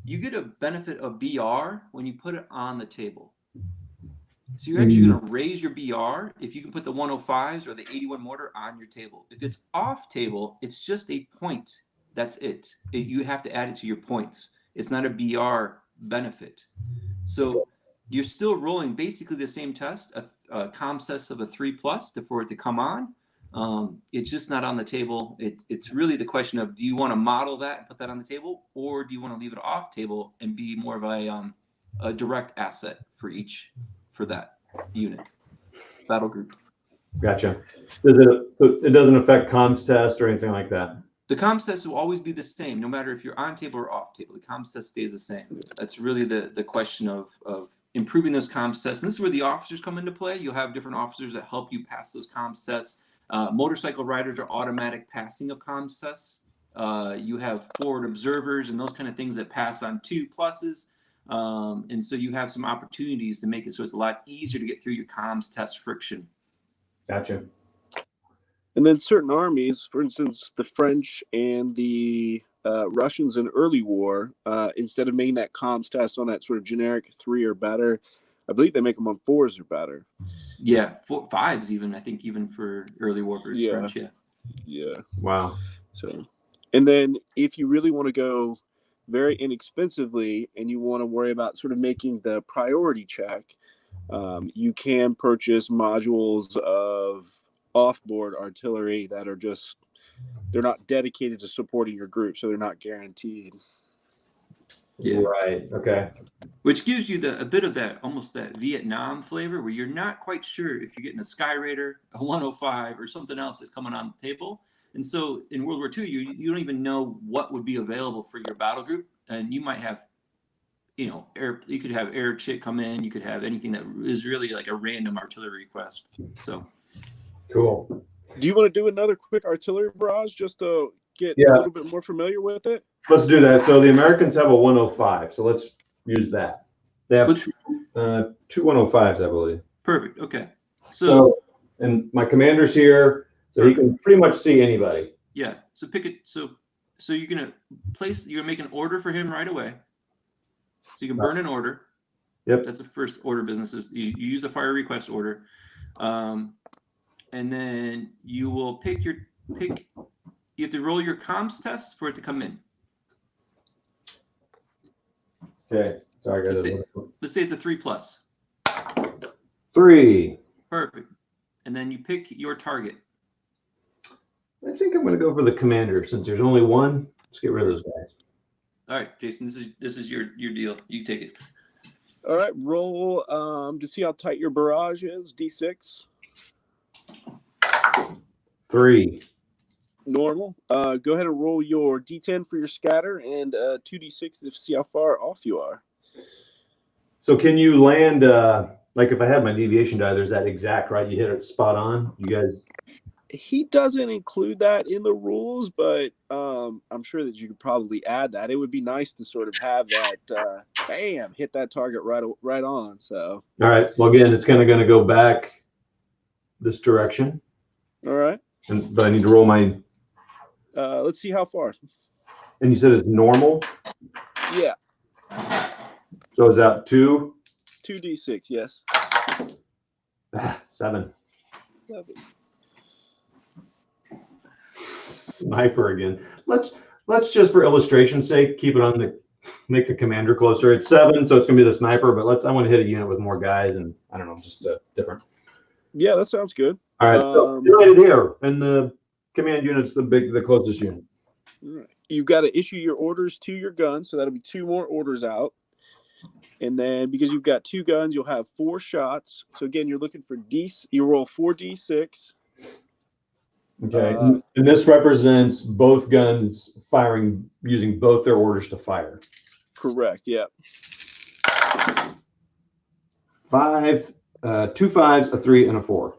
you get a benefit of BR when you put it on the table. So you're actually going to raise your BR if you can put the 105s or the 81 mortar on your table. If it's off table, it's just a point. That's it. You have to add it to your points. It's not a BR benefit. So you're still rolling basically the same test, a comms test of a 3+ for it to come on. It's just not on the table. It's really the question of, do you want to model that and put that on the table, or do you want to leave it off table and be more of a direct asset for that unit, battle group? Gotcha. It doesn't affect comms test or anything like that? The comms test will always be the same, no matter if you're on table or off table. The comms test stays the same. That's really the question of improving those comms tests. And this is where the officers come into play. You'll have different officers that help you pass those comms tests. Motorcycle riders are automatic passing of comms tests. You have forward observers and those kind of things that pass on 2 pluses. And so you have some opportunities to make it so it's a lot easier to get through your comms test friction. Gotcha. And then certain armies, for instance, the French and the Russians in early war, instead of making that comms test on that sort of generic 3 or better, I believe they make them on 4s or better. Yeah, 4, 5s even, I think, even for early war for French, yeah. Yeah. Wow. So, and then if you really want to go very inexpensively and you want to worry about sort of making the priority check, you can purchase modules of off-board artillery that are just, they're not dedicated to supporting your group, so they're not guaranteed. Yeah. Right. Okay. Which gives you a bit of that, almost that Vietnam flavor, where you're not quite sure if you're getting a Sky Raider, a 105, or something else that's coming on the table. And so in World War II, you don't even know what would be available for your battle group, and you might have, you know, you could have air chit come in, you could have anything that is really like a random artillery request. So cool. Do you want to do another quick artillery barrage just to get a little bit more familiar with it? Let's do that. So the Americans have a 105, so let's use that. They have two 105s, I believe. Perfect. Okay. So and my commander's here, so he can pretty much see anybody. Yeah. So pick it. So you're gonna make an order for him right away. So you can burn an order. Yep. That's the first order of business. You use the fire request order, and then you will pick. You have to roll your comms test for it to come in. Okay. Sorry, guys. Let's say it's a 3+. 3. Perfect. And then you pick your target. I think I'm going to go for the commander since there's only one. Let's get rid of those guys. All right, Jason. This is your deal. You take it. All right. Roll to see how tight your barrage is. D6. 3. Normal. Go ahead and roll your D10 for your scatter and 2D6 to see how far off you are. So can you land, like if I have my deviation die, there's that exact, right? You hit it spot on. You guys. He doesn't include that in the rules, but I'm sure that you could probably add that. It would be nice to sort of have that, bam, hit that target right on. So. All right. Well, again, it's kind of go back this direction. All right. But I need to roll my. Let's see how far. And you said it's normal? Yeah. So is that 2? 2D6, yes. 7. Sniper again. Let's just for illustration's sake keep it on make the commander closer. It's 7, so it's gonna be the sniper. But I want to hit a unit with more guys, and I don't know, just different. Yeah, that sounds good. All right, so you're right here, and the command unit's the closest unit. All right. You've got to issue your orders to your gun, so that'll be 2 more orders out. And then because you've got 2 guns, you'll have 4 shots. So again, you're looking for you roll 4D6. Okay, and this represents both guns firing using both their orders to fire. Correct. Yeah. 5, 2 5s, a 3, and a 4.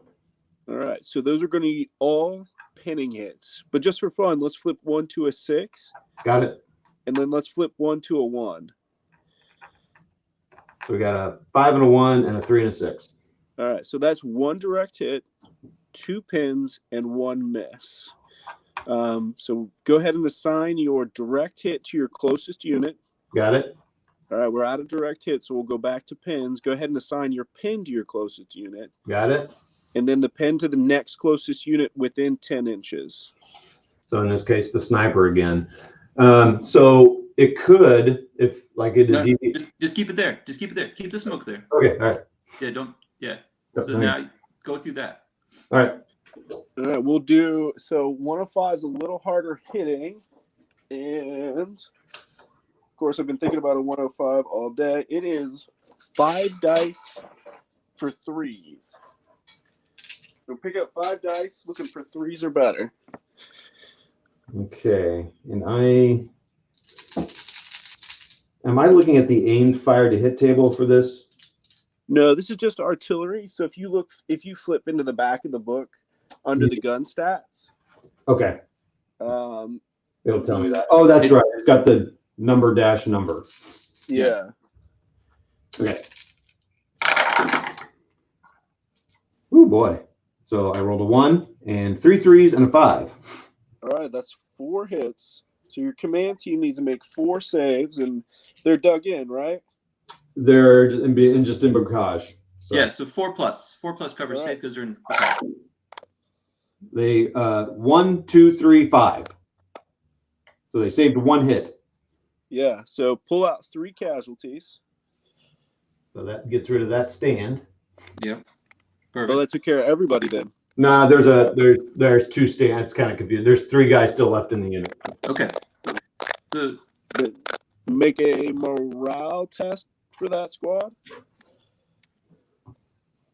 All right. So those are going to be all pinning hits. But just for fun, let's flip 1 to a 6. Got it. And then let's flip 1 to a 1. So we got a 5 and a 1 and a 3 and a 6. All right. So that's 1 direct hit, 2 pins, and 1 miss. So go ahead and assign your direct hit to your closest unit. Got it. All right. We're out of direct hit, so we'll go back to pins. Go ahead and assign your pin to your closest unit. Got it. And then the pin to the next closest unit within 10 inches. So in this case, the sniper again. So it could, if like it is. Just keep it there. Just keep it there. Keep the smoke there. Okay. All right. Yeah. Don't. Yeah. So now go through that. All right. All right. We'll do. So 105 is a little harder hitting. And of course, I've been thinking about a 105 all day. It is 5 dice for 3s. So pick up 5 dice looking for 3s or better. Okay. And am I looking at the aimed fire to hit table for this? No, this is just artillery. So if you flip into the back of the book under the gun stats. Okay. It'll tell me that. Oh, that's right. It's got the number dash number. Yeah. Okay. Oh boy. So I rolled a 1 and 3 3s and a 5. All right, that's 4 hits. So your command team needs to make 4 saves, and they're dug in, right? They're just in barrage. So Yeah, so 4+. 4+ covers safe because they're in barrage. they 1 2 3 5. So they saved 1 hit. Yeah. So pull out 3 casualties. So that gets rid of that stand. Yep. Perfect. Well, that took care of everybody then. Nah, there's 2 stands. It's kind of confusing. There's 3 guys still left in the unit. Okay. So Make a morale test for that squad.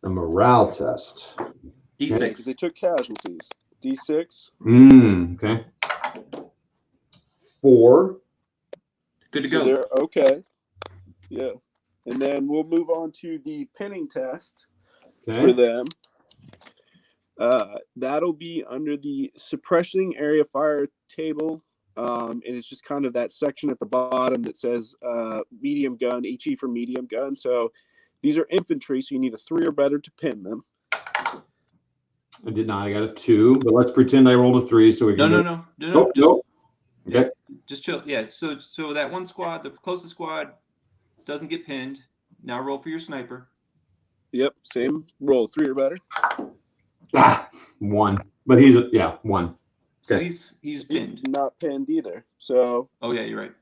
A morale test. D6. Because they took casualties. D6. Okay. 4. Good to So go. they're okay. Yeah. And then we'll move on to the pinning test for them. That'll be under the suppressing area fire table. And it's just kind of that section at the bottom that says medium gun, HE for medium gun. So these are infantry, so you need a 3 or better to pin them. I did not. I got a 2, but let's pretend I rolled a 3 so we can. No. Nope. Okay. Just chill. Yeah. So that one squad, the closest squad, doesn't get pinned. Now roll for your sniper. Yep. Same roll. 3 or better. 1. But he's 1. So Okay. he's pinned. Not pinned either. So. Oh yeah, you're right.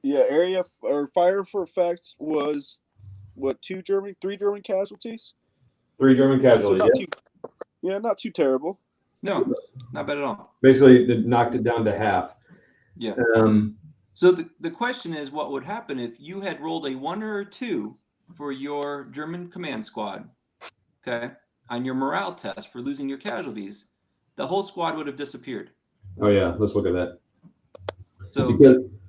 Yeah. Area or fire for effects was what? 3 German casualties. 3 German casualties. So not too terrible. No, not bad at all. Basically, it knocked it down to half. Yeah. So the question is, what would happen if you had rolled a 1 or a 2 for your German command squad, okay, on your morale test for losing your casualties? The whole squad would have disappeared. Oh yeah, let's look at that. So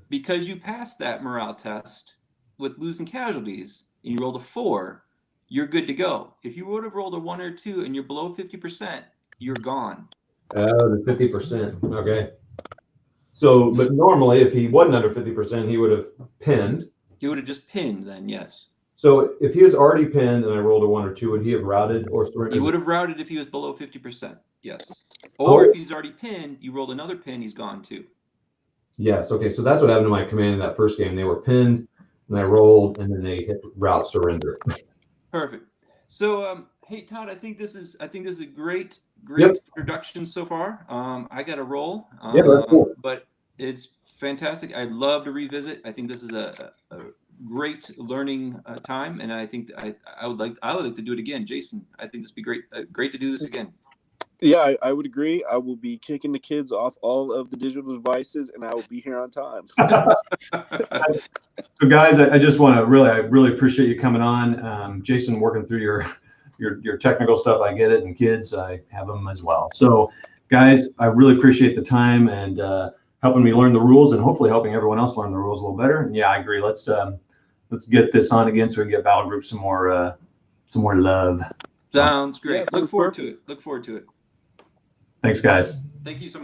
because you passed that morale test with losing casualties and you rolled a 4, you're good to go. If you would have rolled a 1 or 2 and you're below 50%, you're gone. The 50%. Okay. So, but normally, if he wasn't under 50%, he would have pinned. He would have just pinned then, yes. So, if he was already pinned and I rolled a 1 or 2, would he have routed or surrendered? He would have routed if he was below 50%, yes. Or if he's already pinned, you rolled another pin, he's gone too. Yes. Okay. So that's what happened to my command in that first game. They were pinned, and I rolled, and then they hit route surrender. Perfect. So, hey Todd, I think this is a great introduction so far. I got to roll. Yeah, that's cool. But it's fantastic. I'd love to revisit. I think this is a great learning time, and I think I would like to do it again. Jason, I think this would be great. Great to do this again. Yeah, I would agree. I will be kicking the kids off all of the digital devices, and I will be here on time. So, guys, I just want to really appreciate you coming on. Jason, working through your technical stuff, I get it, and kids, I have them as well. So, guys, I really appreciate the time and helping me learn the rules, and hopefully helping everyone else learn the rules a little better. And yeah, I agree. Let's get this on again so we can get Battlegroup some more love. Sounds great. Yeah, Look forward to it. Thanks, guys. Thank you so much.